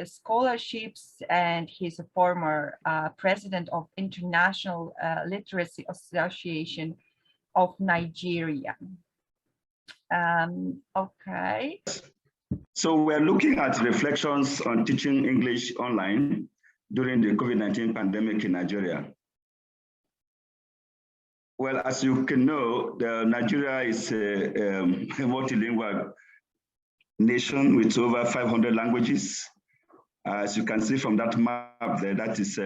scholarships, and he's a former president of International Literacy Association of Nigeria. Okay. So we're looking at reflections on teaching English online during the COVID-19 pandemic in Nigeria. Well, as you can know, Nigeria is a multilingual nation with over 500 languages. As you can see from that map there, that is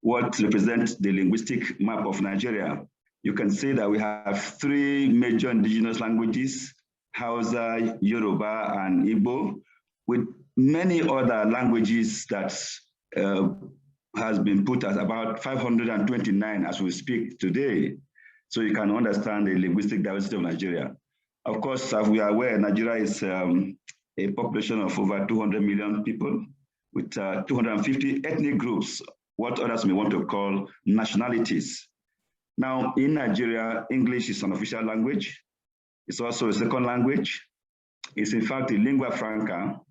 what represents the linguistic map of Nigeria. You can see that we have 3 major indigenous languages, Hausa, Yoruba, and Igbo, with many other languages that has been put at about 529 as we speak today. So you can understand the linguistic diversity of Nigeria. Of course, as we are aware, Nigeria is a population of over 200 million people with 250 ethnic groups, what others may want to call nationalities. Now, in Nigeria, English is an official language. It's also a second language. It's in fact a lingua franca,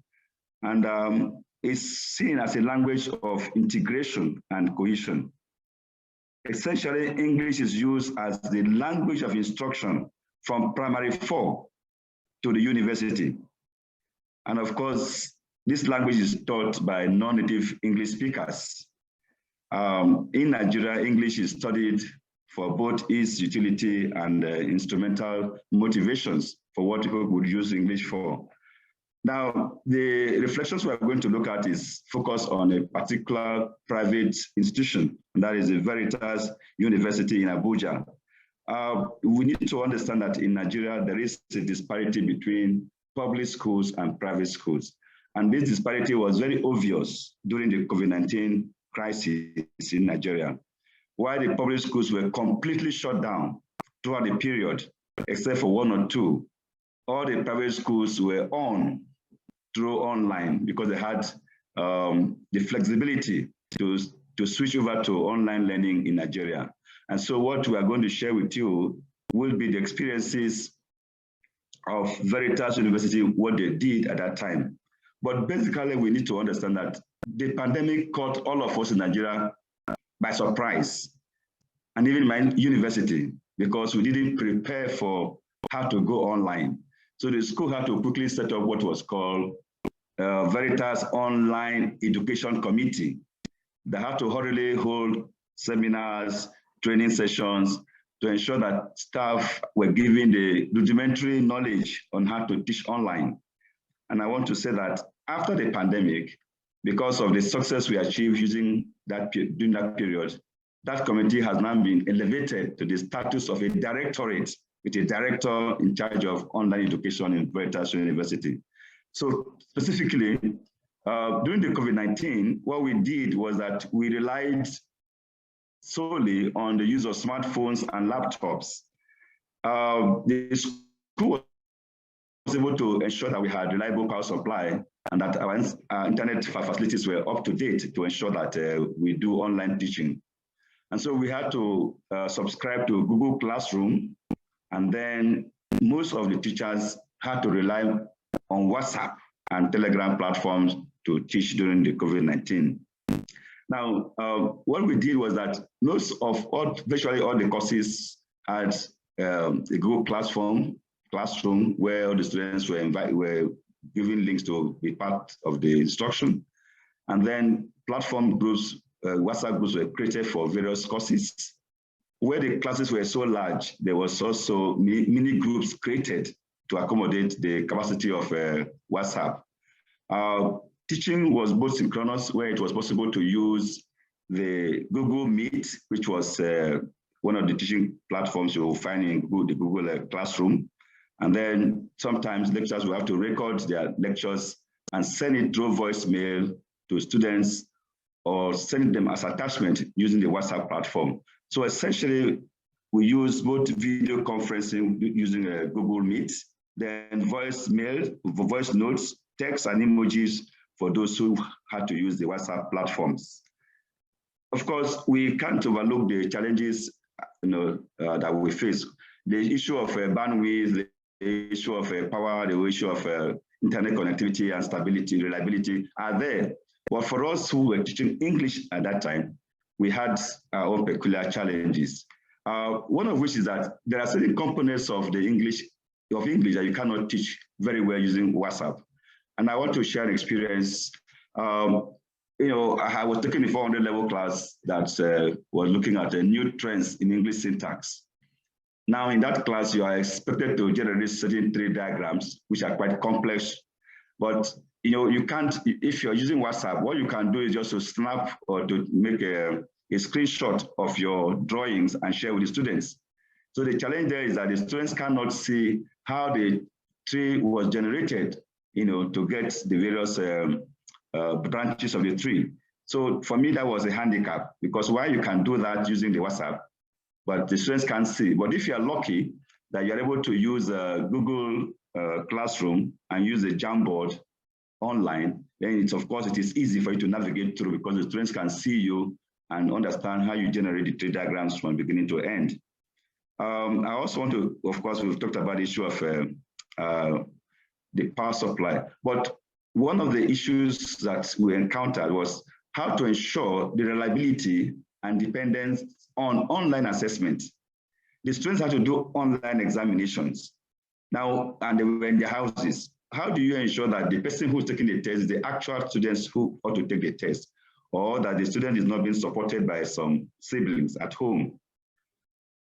and is seen as a language of integration and cohesion. Essentially, English is used as the language of instruction from primary 4 to the university. And of course, this language is taught by non-native English speakers. In Nigeria, English is studied for both its utility and instrumental motivations for what people would use English for. Now, the reflections we're going to look at is focused on a particular private institution, and that is the Veritas University in Abuja. We need to understand that in Nigeria, there is a disparity between public schools and private schools. And this disparity was very obvious during the COVID-19 crisis in Nigeria. While the public schools were completely shut down throughout the period, except for 1 or 2, all the private schools were on through online because they had the flexibility to switch over to online learning in Nigeria. And so what we are going to share with you will be the experiences of Veritas University, what they did at that time. But basically, we need to understand that the pandemic caught all of us in Nigeria by surprise, and even my university, because we didn't prepare for how to go online. So the school had to quickly set up what was called Veritas Online Education Committee. They had to hurriedly hold seminars, training sessions to ensure that staff were given the rudimentary knowledge on how to teach online. And I want to say that after the pandemic, because of the success we achieved during that period, that committee has now been elevated to the status of a directorate with a director in charge of online education in Veritas University. So specifically, during the COVID-19, what we did was that we relied solely on the use of smartphones and laptops. The school was able to ensure that we had reliable power supply and that our internet facilities were up to date to ensure that we do online teaching. And so we had to subscribe to Google Classroom, and then most of the teachers had to rely on WhatsApp and Telegram platforms to teach during the COVID-19. Now, what we did was that virtually all the courses had a Google Classroom where all the students were given links to be part of the instruction. And then platform groups, WhatsApp groups were created for various courses. Where the classes were so large, there was also mini groups created to accommodate the capacity of WhatsApp. Teaching was both synchronous, where it was possible to use the Google Meet, which was one of the teaching platforms you will find in the Google Classroom. And then sometimes lecturers will have to record their lectures and send it through voicemail to students or send them as attachment using the WhatsApp platform. So essentially, we use both video conferencing using Google Meet, then voice notes, text and emojis for those who had to use the WhatsApp platforms. Of course, we can't overlook the challenges that we face. The issue of bandwidth, the issue of power, the issue of internet connectivity and stability, reliability are there. But for us who were teaching English at that time, we had our own peculiar challenges. One of which is that there are certain components of English that you cannot teach very well using WhatsApp. And I want to share an experience. I was taking a 400 level class that was looking at new trends in English syntax. Now in that class, you are expected to generate certain tree diagrams, which are quite complex. But you can't, if you're using WhatsApp, what you can do is just to snap or to make a screenshot of your drawings and share with the students. So the challenge there is that the students cannot see how the tree was generated, to get the various branches of the tree. So for me, that was a handicap, because while you can do that using the WhatsApp, but the students can't see. But if you're lucky that you're able to use Google Classroom and use the Jamboard online, then of course it is easy for you to navigate through, because the students can see you and understand how you generate the tree diagrams from beginning to end. I also want to, of course, we've talked about the issue of the power supply, but one of the issues that we encountered was how to ensure the reliability and dependence on online assessment. The students had to do online examinations now, and they were in their houses. How do you ensure that the person who's taking the test is the actual students who ought to take the test, or that the student is not being supported by some siblings at home?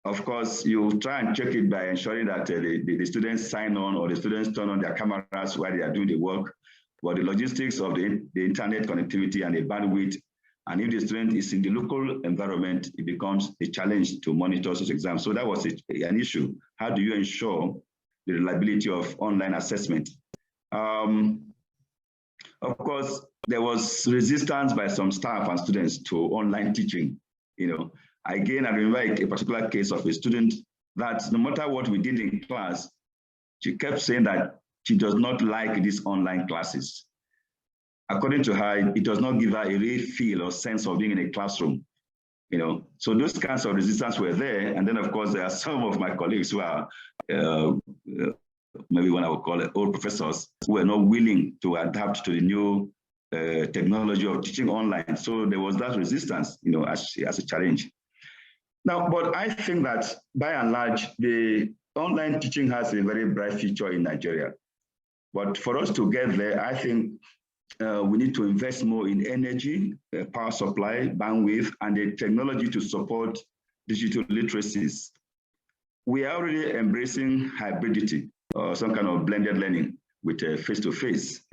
Of course, you try and check it by ensuring that the students sign on or the students turn on their cameras while they are doing the work. But the logistics of the internet connectivity and the bandwidth, and if the student is in the local environment, it becomes a challenge to monitor such exams. So that was an issue. How do you ensure the reliability of online assessment? Of course, there was resistance by some staff and students to online teaching. Again, I remember a particular case of a student that no matter what we did in class, she kept saying that she does not like these online classes. According to her, it does not give her a real feel or sense of being in a classroom. So those kinds of resistance were there. And then, of course, there are some of my colleagues who are maybe what I would call it old professors who were not willing to adapt to the new technology of teaching online. So there was that resistance, as a challenge. Now, but I think that by and large, the online teaching has a very bright future in Nigeria. But for us to get there, I think we need to invest more in energy, power supply, bandwidth, and the technology to support digital literacies. We are already embracing hybridity, some kind of blended learning with face-to-face,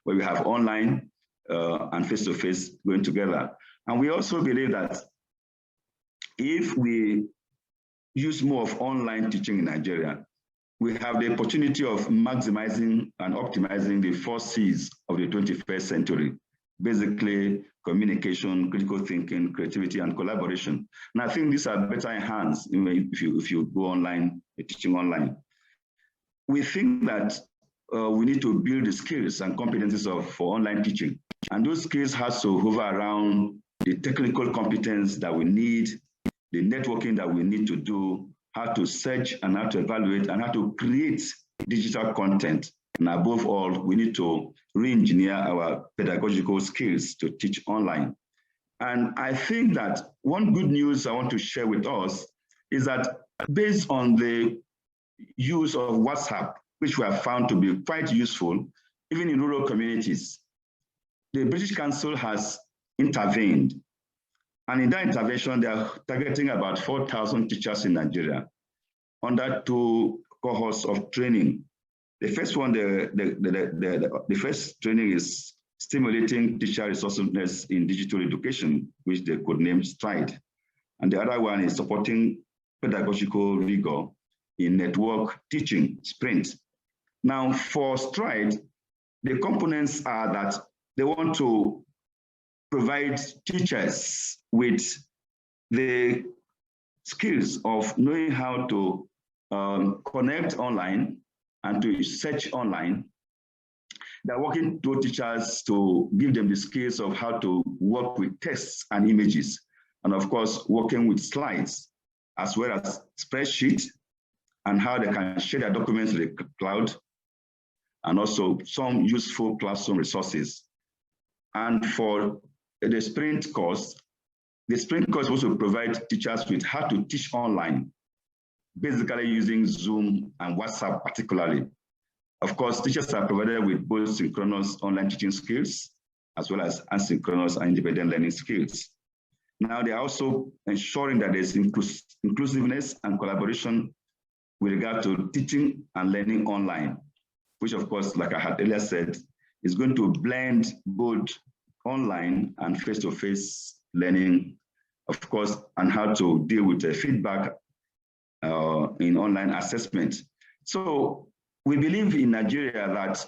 where we have online and face-to-face going together. And we also believe that if we use more of online teaching in Nigeria, we have the opportunity of maximizing and optimizing the 4 C's of the 21st century, basically communication, critical thinking, creativity, and collaboration. And I think these are better enhanced if you go online, teaching online. We think that we need to build the skills and competencies for online teaching. And those skills have to hover around the technical competence that we need, the networking that we need to do, how to search and how to evaluate and how to create digital content. And above all, we need to re-engineer our pedagogical skills to teach online. And I think that one good news I want to share with us is that based on the use of WhatsApp, which we have found to be quite useful, even in rural communities, the British Council has intervened. And in that intervention, they are targeting about 4,000 teachers in Nigeria under 2 cohorts of training. The first one, the first training is stimulating teacher resourcefulness in digital education, which they could name STRIDE. And the other one is supporting pedagogical rigor in network teaching, SPRINT. Now for STRIDE, the components are that they want to provide teachers with the skills of knowing how to connect online and to search online. They're working with teachers to give them the skills of how to work with texts and images, and of course, working with slides, as well as spreadsheets, and how they can share their documents to the cloud, and also some useful classroom resources. And for the sprint course also provide teachers with how to teach online, basically using Zoom and WhatsApp particularly. Of course, teachers are provided with both synchronous online teaching skills, as well as asynchronous and independent learning skills. Now, they're also ensuring that there's inclusiveness and collaboration with regard to teaching and learning online, which of course, like I had earlier said, is going to blend both online and face-to-face learning, of course, and how to deal with the feedback in online assessment. So we believe in Nigeria that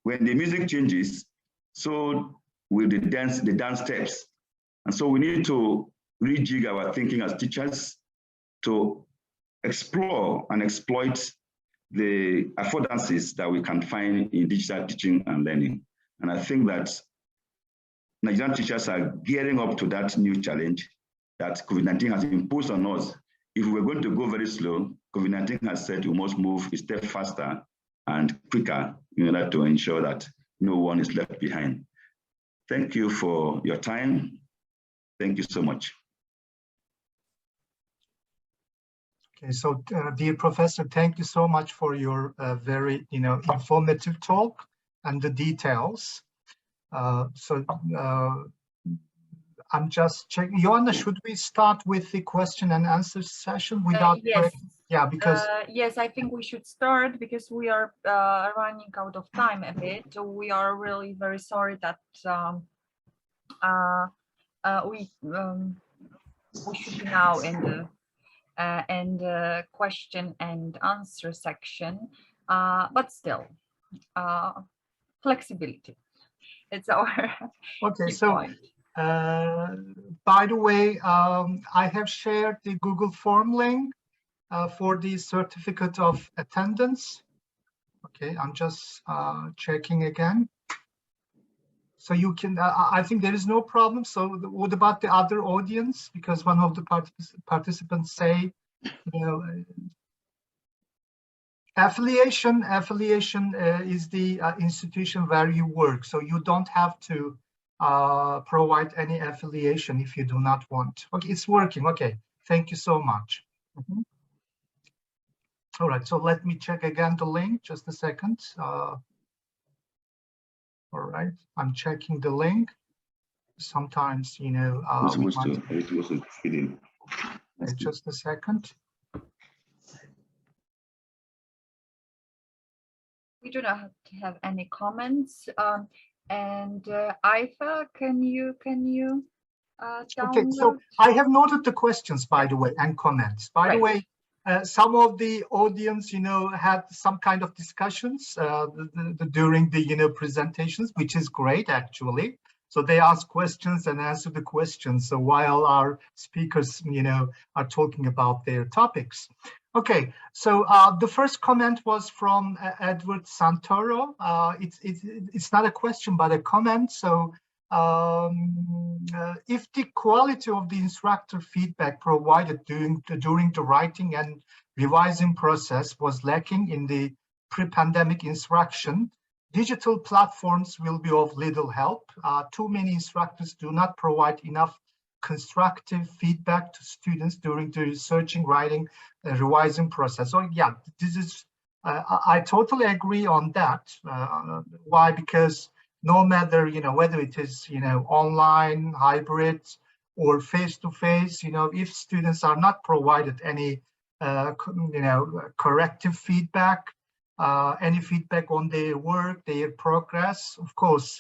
when the music changes, so will the dance steps. And so we need to rejig our thinking as teachers to explore and exploit the affordances that we can find in digital teaching and learning. And I think that Nigerian teachers are gearing up to that new challenge that COVID-19 has imposed on us. If we're going to go very slow, COVID-19 has said we must move a step faster and quicker in order to ensure that no one is left behind. Thank you for your time. Thank you so much. Okay, so dear Professor, thank you so much for your very, informative talk and the details. I'm just checking. Joanna, should we start with the question and answer session without? Yes. Yeah, because yes, I think we should start because we are running out of time a bit. We are really very sorry that we should be now in the question and answer section, but still flexibility. It's our okay. key So. point. By the way, I have shared the Google form link for the certificate of attendance. Okay, I'm just checking again. So you can, I think there is no problem. So what about the other audience? Because one of the participants say, affiliation is the institution where you work. So you don't have to provide any affiliation if you do not want. Okay, it's working. Okay, thank you so much. All right, so let me check again the link, just a second. All right, I'm checking the link. Sometimes, just a second. We do not have any comments. And Aifa, can you okay, so I have noted the questions, by the way, and comments. By the way, some of the audience, had some kind of discussions during the, presentations, which is great, actually. So they ask questions and answer the questions. So while our speakers, are talking about their topics. Okay, so the first comment was from Edward Santoro. It's not a question, but a comment. So if the quality of the instructor feedback provided during the writing and revising process was lacking in the pre-pandemic instruction, digital platforms will be of little help. Too many instructors do not provide enough constructive feedback to students during the researching, writing, revising process. So yeah, this is, I totally agree on that. Why? Because no matter, whether it is, online, hybrid, or face-to-face, if students are not provided any, corrective feedback, any feedback on their work, their progress, of course,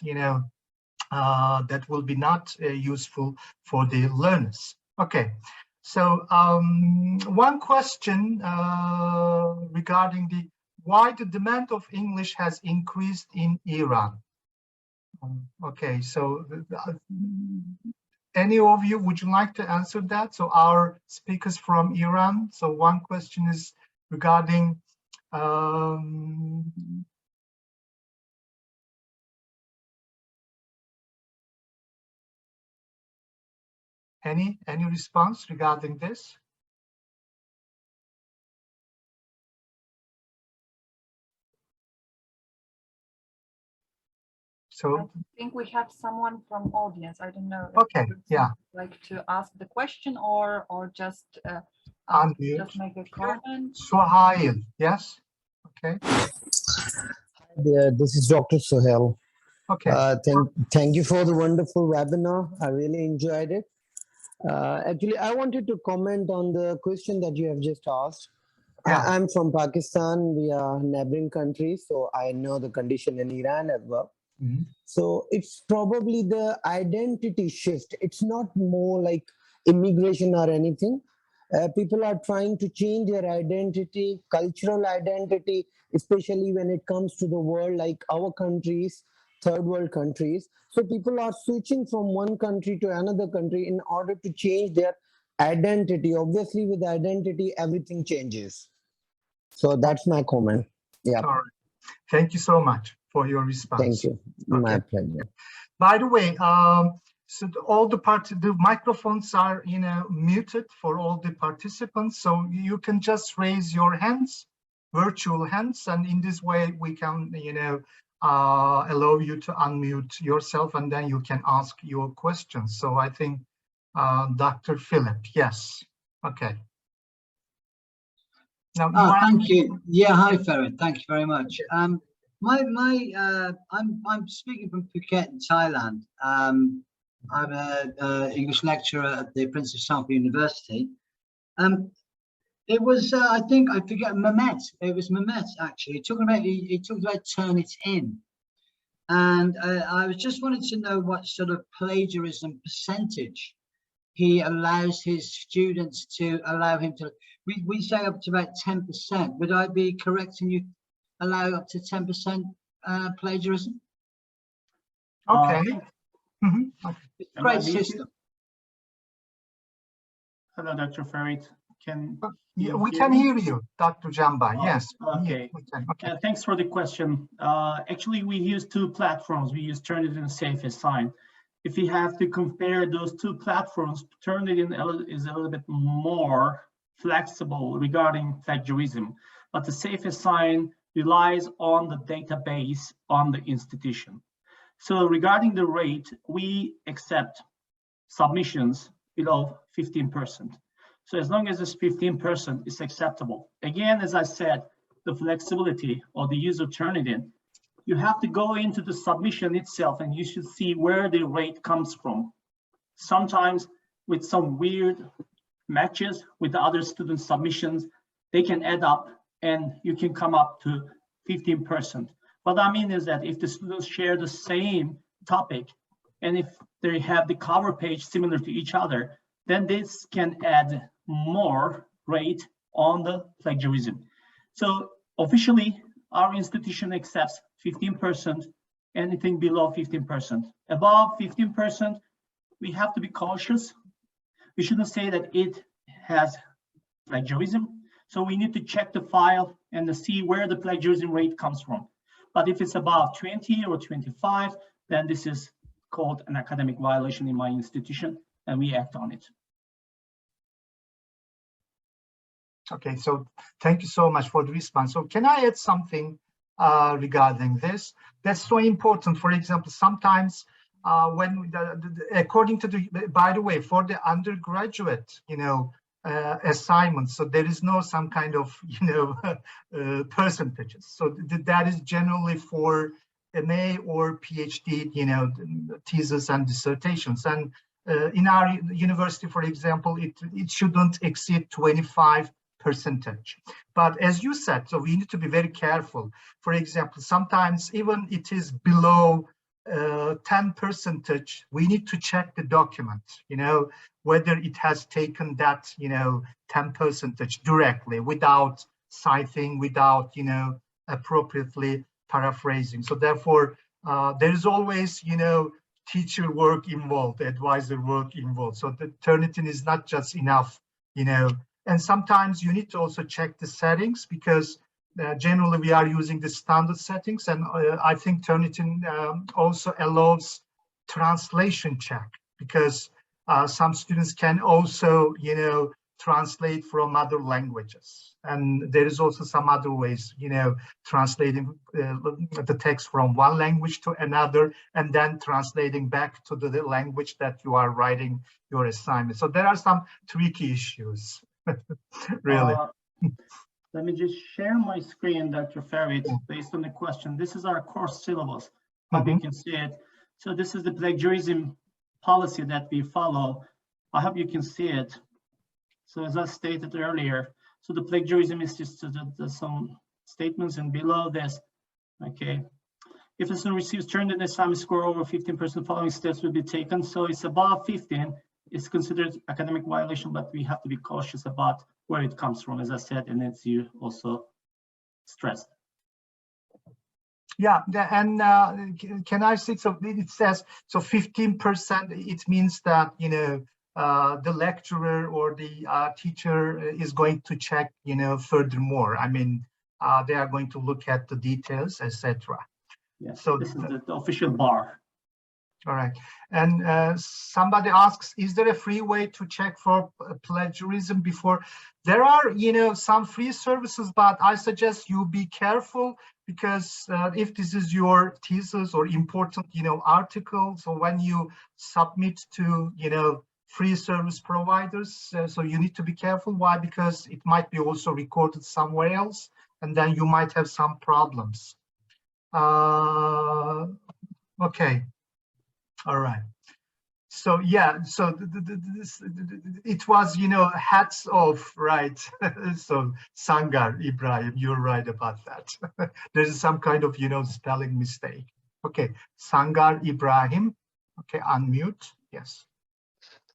that will be not useful for the learners. Okay, so one question regarding why the demand of English has increased in Iran. Okay, so any of you, would you like to answer that? So our speakers from Iran. So one question is regarding any response regarding this? So I think we have someone from audience. I don't know. Okay, yeah. Like to ask the question or just make a comment. Suhail, yes. Okay. This is Dr. Sohail. Okay. Thank you for the wonderful webinar. I really enjoyed it. Actually, I wanted to comment on the question that you have just asked. Yeah. I'm from Pakistan. We are neighboring countries, so I know the condition in Iran as well. Mm-hmm. So it's probably the identity shift. It's not more like immigration or anything. People are trying to change their identity, cultural identity, especially when it comes to the world, like our countries, third world countries. So people are switching from one country to another country in order to change their identity. Obviously, with identity, everything changes. So that's my comment. Yeah. All right. Thank you so much. for your response. Thank you. Okay. My pleasure. By the way, so all the microphones are, muted for all the participants. So you can just raise your hands, virtual hands, and in this way we can, allow you to unmute yourself, and then you can ask your questions. So I think Dr. Philip, yes, okay. Now, thank you. Yeah, hi, Ferit. Thank you very much. I'm speaking from Phuket in Thailand. I'm an English lecturer at the Prince of Singapore University. It was I think I forget Mehmet. It was Mehmet actually. He talked about Turnitin, and I was just wanted to know what sort of plagiarism percentage he allows his students to allow him to. We say up to about 10%. Would I be correct in you allow up to 10% plagiarism? Okay. Okay. It's a great system. Hello, Dr. Ferit. We can hear you, Dr. Jambai. Yes. Okay. Okay. Thanks for the question. Actually, we use two platforms. We use Turnitin and SafeAssign. If we have to compare those two platforms, Turnitin is a little bit more flexible regarding plagiarism, but the SafeAssign relies on the database on the institution. So regarding the rate, we accept submissions below 15%. So as long as it's 15%, it's acceptable. Again, as I said, the flexibility or the use of Turnitin, you have to go into the submission itself and you should see where the rate comes from. Sometimes with some weird matches with the other student submissions, they can add up and you can come up to 15%. What I mean is that if the students share the same topic and if they have the cover page similar to each other, then this can add more rate on the plagiarism. So officially, our institution accepts 15%, anything below 15%. Above 15%, we have to be cautious. We shouldn't say that it has plagiarism. So we need to check the file and to see where the plagiarism rate comes from. But if it's above 20 or 25, then this is called an academic violation in my institution, and we act on it. Okay, so thank you so much for the response. So can I add something regarding this? That's so important. For example, sometimes when according to the, by the way, for the undergraduate, assignments, so there is no some kind of, percentages. So that is generally for MA or PhD, thesis and dissertations. And in our university, for example, it shouldn't exceed 25%. But as you said, so we need to be very careful. For example, sometimes even it is below 10%, we need to check the document, whether it has taken that, 10% directly without citing, without, appropriately paraphrasing. So therefore, there is always, teacher work involved, advisor work involved. So the Turnitin is not just enough, and sometimes you need to also check the settings because generally we are using the standard settings, and I think Turnitin also allows translation check because some students can also, translate from other languages. And there is also some other ways, translating the text from one language to another and then translating back to the language that you are writing your assignment. So there are some tricky issues, really. Let me just share my screen, Dr. Ferit, based on the question. This is our course syllabus. Hope you can see it. So this is the plagiarism policy that we follow. I hope you can see it. So as I stated earlier, so the plagiarism is just some statements, and below this, okay. If a student receives Turnitin assignment score over 15%, following steps will be taken. So it's above 15, it's considered academic violation, but we have to be cautious about where it comes from, as I said, and as you also stressed. Yeah, and can I say, so it says, so 15%, it means that, the lecturer or the teacher is going to check, furthermore. I mean, they are going to look at the details, etc. Yes, So this is the official bar. All right. And somebody asks, is there a free way to check for plagiarism before? There are, some free services, but I suggest you be careful because if this is your thesis or important, article, so when you submit to, free service providers, so you need to be careful. Why? Because it might be also recorded somewhere else, and then you might have some problems. Okay. All right. So yeah, so it was, hats off, right? So Sangar Ibrahim, you're right about that. There's some kind of, spelling mistake. Okay, Sangar Ibrahim. Okay, unmute. Yes.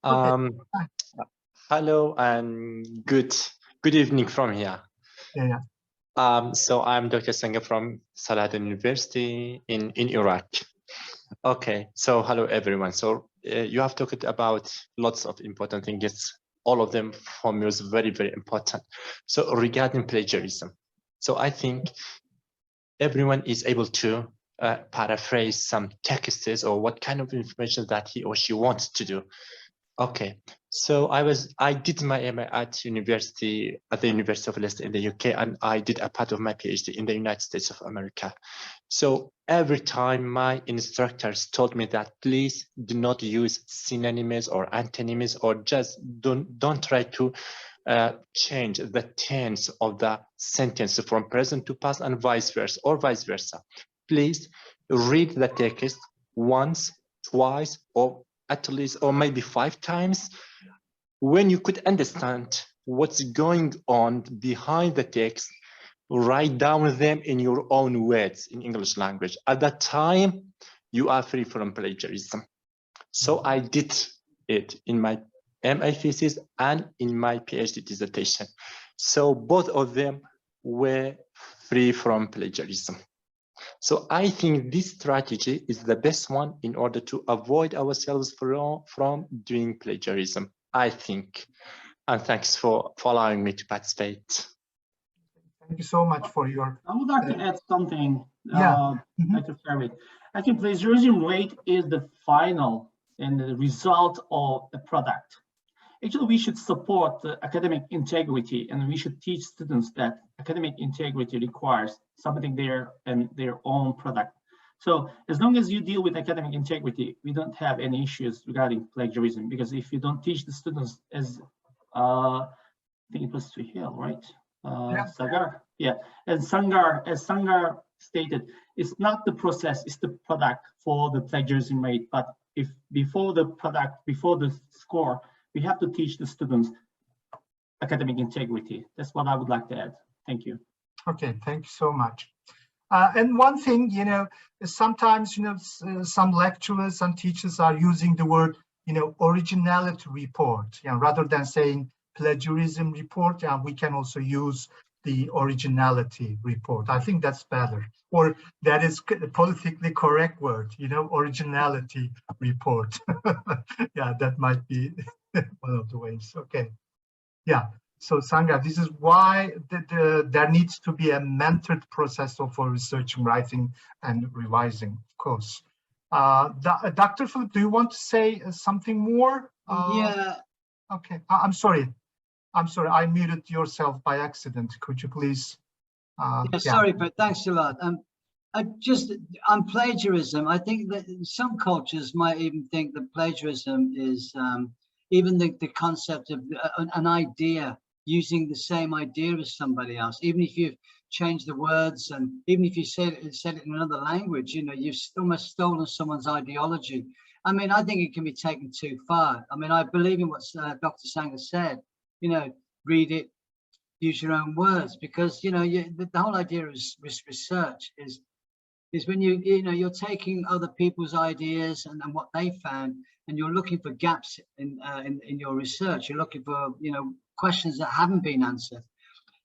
Okay. Hello and good evening from here. Yeah. So I'm Dr. Sangar from Salahuddin University in Iraq. Okay, so hello everyone. So you have talked about lots of important things. All of them for me was very, very important. So regarding plagiarism, so I think everyone is able to paraphrase some texts or what kind of information that he or she wants to do. Okay, so I did my MA at the University of Leicester in the UK, and I did a part of my PhD in the United States of America. So every time my instructors told me that please do not use synonyms or antonyms, or just don't try to change the tense of the sentence from present to past and vice versa, or vice versa. Please read the text once, twice, or at least, or maybe 5 times. When you could understand what's going on behind the text, write down them in your own words in English language. At that time, you are free from plagiarism. So I did it in my MA thesis and in my PhD dissertation. So both of them were free from plagiarism. So I think this strategy is the best one in order to avoid ourselves from doing plagiarism, I think. And thanks for allowing me to participate. Thank you so much for your... I would like to add something, Yeah. Dr. Farid. I think plagiarism rate is the final and the result of the product. Actually, we should support the academic integrity, and we should teach students that academic integrity requires something there and their own product. So as long as you deal with academic integrity, we don't have any issues regarding plagiarism, because if you don't teach the students, as I think it was Suhail, right? Sagar, yeah, and as Sangar stated, it's not the process, it's the product for the plagiarism rate. But if before the product, before the score, we have to teach the students academic integrity. That's what I would like to add. Thank you. Okay, thank you so much. And one thing, sometimes, some lecturers and teachers are using the word, originality report. Rather than saying plagiarism report, we can also use the originality report. I think that's better. Or that is a politically correct word, originality report. Yeah, that might be one of the ways. Okay. Yeah. So Sangha, this is why there needs to be a mentored process for researching, writing, and revising, of course. Dr. Philip, do you want to say something more? Yeah. Okay. I'm sorry. I muted yourself by accident. Could you please? Yeah, sorry, but thanks a lot. On plagiarism, I think that some cultures might even think that plagiarism is even the concept of an idea, using the same idea as somebody else, even if you've changed the words, and even if you said it in another language, you've almost stolen someone's ideology. I mean, I think it can be taken too far. I mean, I believe in what Dr. Sanger said, read it, use your own words, because, the whole idea of research is when you're taking other people's ideas and what they found, and you're looking for gaps in your research. You're looking for, questions that haven't been answered.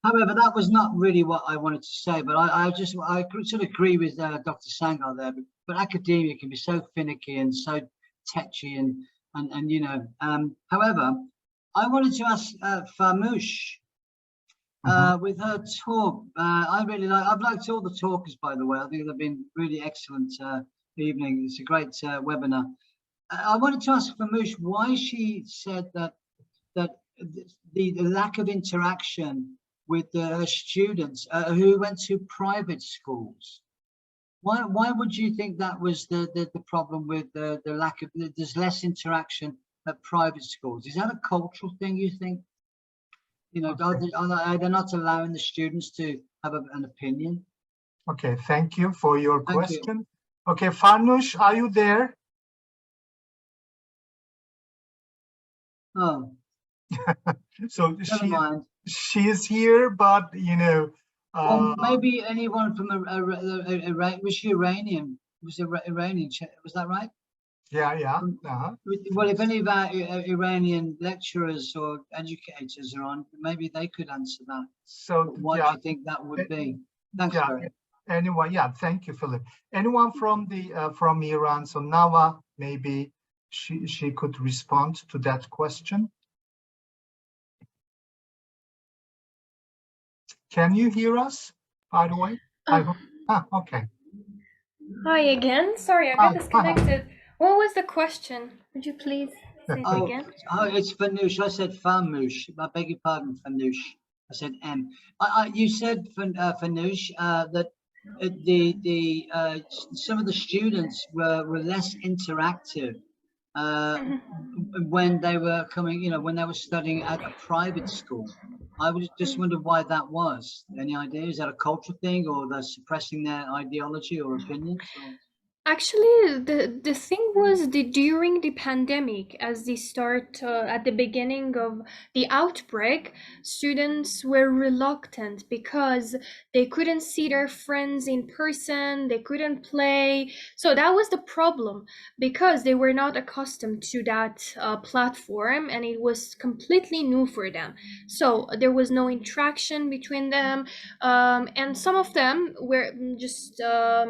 However, that was not really what I wanted to say, but I sort of agree with Dr. Sangar there, but academia can be so finicky and so tetchy however, I wanted to ask Farnoosh, with her talk. I've liked all the talkers, by the way. I think they've been really excellent evening. It's a great webinar. I wanted to ask Farnoosh why she said that the lack of interaction with her students who went to private schools. Why would you think that was the problem with the lack of, there's less interaction at private schools? Is that a cultural thing, you think? You know, are they not allowing the students to have an opinion? Okay, thank you for your question. Okay, Farnoosh, are you there? Oh. So Never mind. She is here, but you know. Or maybe anyone from was she Iranian? Was Iranian? Was that right? Yeah, yeah. Well, if any of our Iranian lecturers or educators are on, maybe they could answer that. So what do you think that would be? Thanks, Barry. Anyone? Yeah, thank you, Philip. Anyone from the from Iran? So Nava, maybe she could respond to that question. Can you hear us, by the way? I hope. Okay. Hi again. Sorry, I got disconnected. What was the question? Would you please say it again? Oh, it's Farnoosh. I said Farnoosh. I beg your pardon, Farnoosh. I said M. You said Farnoosh that some of the students were less interactive when they were coming, when they were studying at a private school. I would just wonder why that was. Any idea? Is that a cultural thing, or they're suppressing their ideology or opinions? Or? Actually, the thing was during the pandemic, as they start at the beginning of the outbreak, students were reluctant because they couldn't see their friends in person, they couldn't play. So that was the problem, because they were not accustomed to that platform, and it was completely new for them. So there was no interaction between them, and some of them were just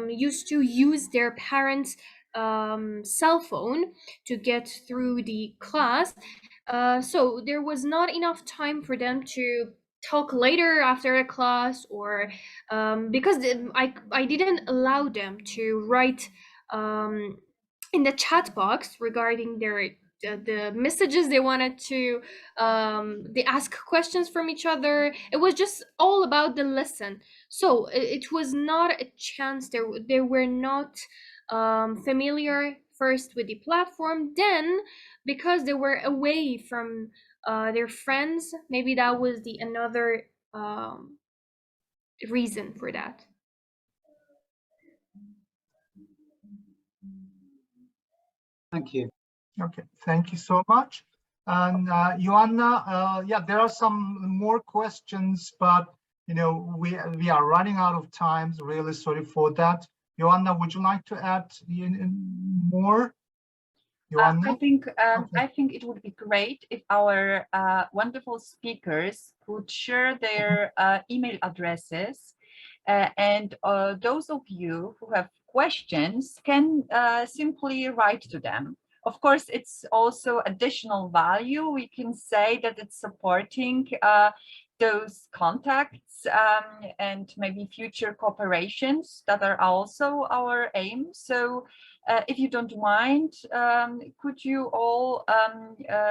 used to use their parents' cell phone to get through the class. So there was not enough time for them to talk later after a class, or because I didn't allow them to write in the chat box regarding the messages they wanted to they ask questions from each other. It was just all about the lesson. So it was not a chance. They were not familiar first with the platform. Then, because they were away from their friends, maybe that was another reason for that. Thank you. Okay, thank you so much. And Joanna, yeah, there are some more questions, but we are running out of time. Really sorry for that. Joanna, would you like to add more? Joanna? I think it would be great if our wonderful speakers would share their email addresses, and those of you who have questions can simply write to them. Of course, it's also additional value. We can say that it's supporting those contacts and maybe future cooperations that are also our aim. So if you don't mind, could you all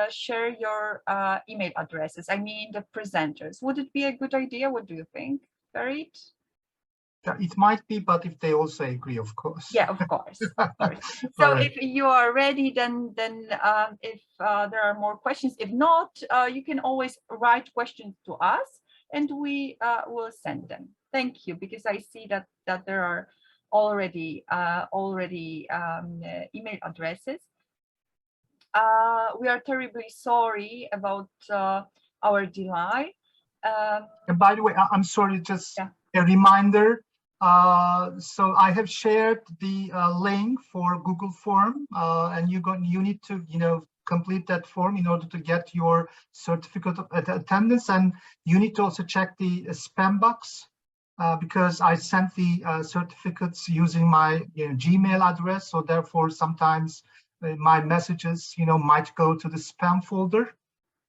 share your email addresses? I mean, the presenters. Would it be a good idea? What do you think, Farid? It might be, but if they also agree, of course. Yeah, of course. Of course. So if you are ready, then if there are more questions, if not, you can always write questions to us, and we will send them. Thank you, because I see that there are already email addresses. We are terribly sorry about our delay. And by the way, I'm sorry, just a reminder. So I have shared the link for Google form, and you need to complete that form in order to get your certificate of attendance, and you need to also check the spam box because I sent the certificates using my Gmail address, so therefore sometimes my messages might go to the spam folder.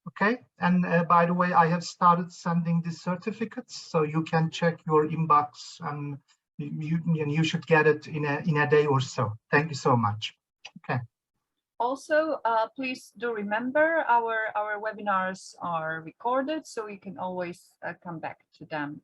Okay, and by the way, I have started sending these certificates, so you can check your inbox, and you should get it in a day or so. Thank you so much. Okay. Also, please do remember our webinars are recorded, so you can always come back to them.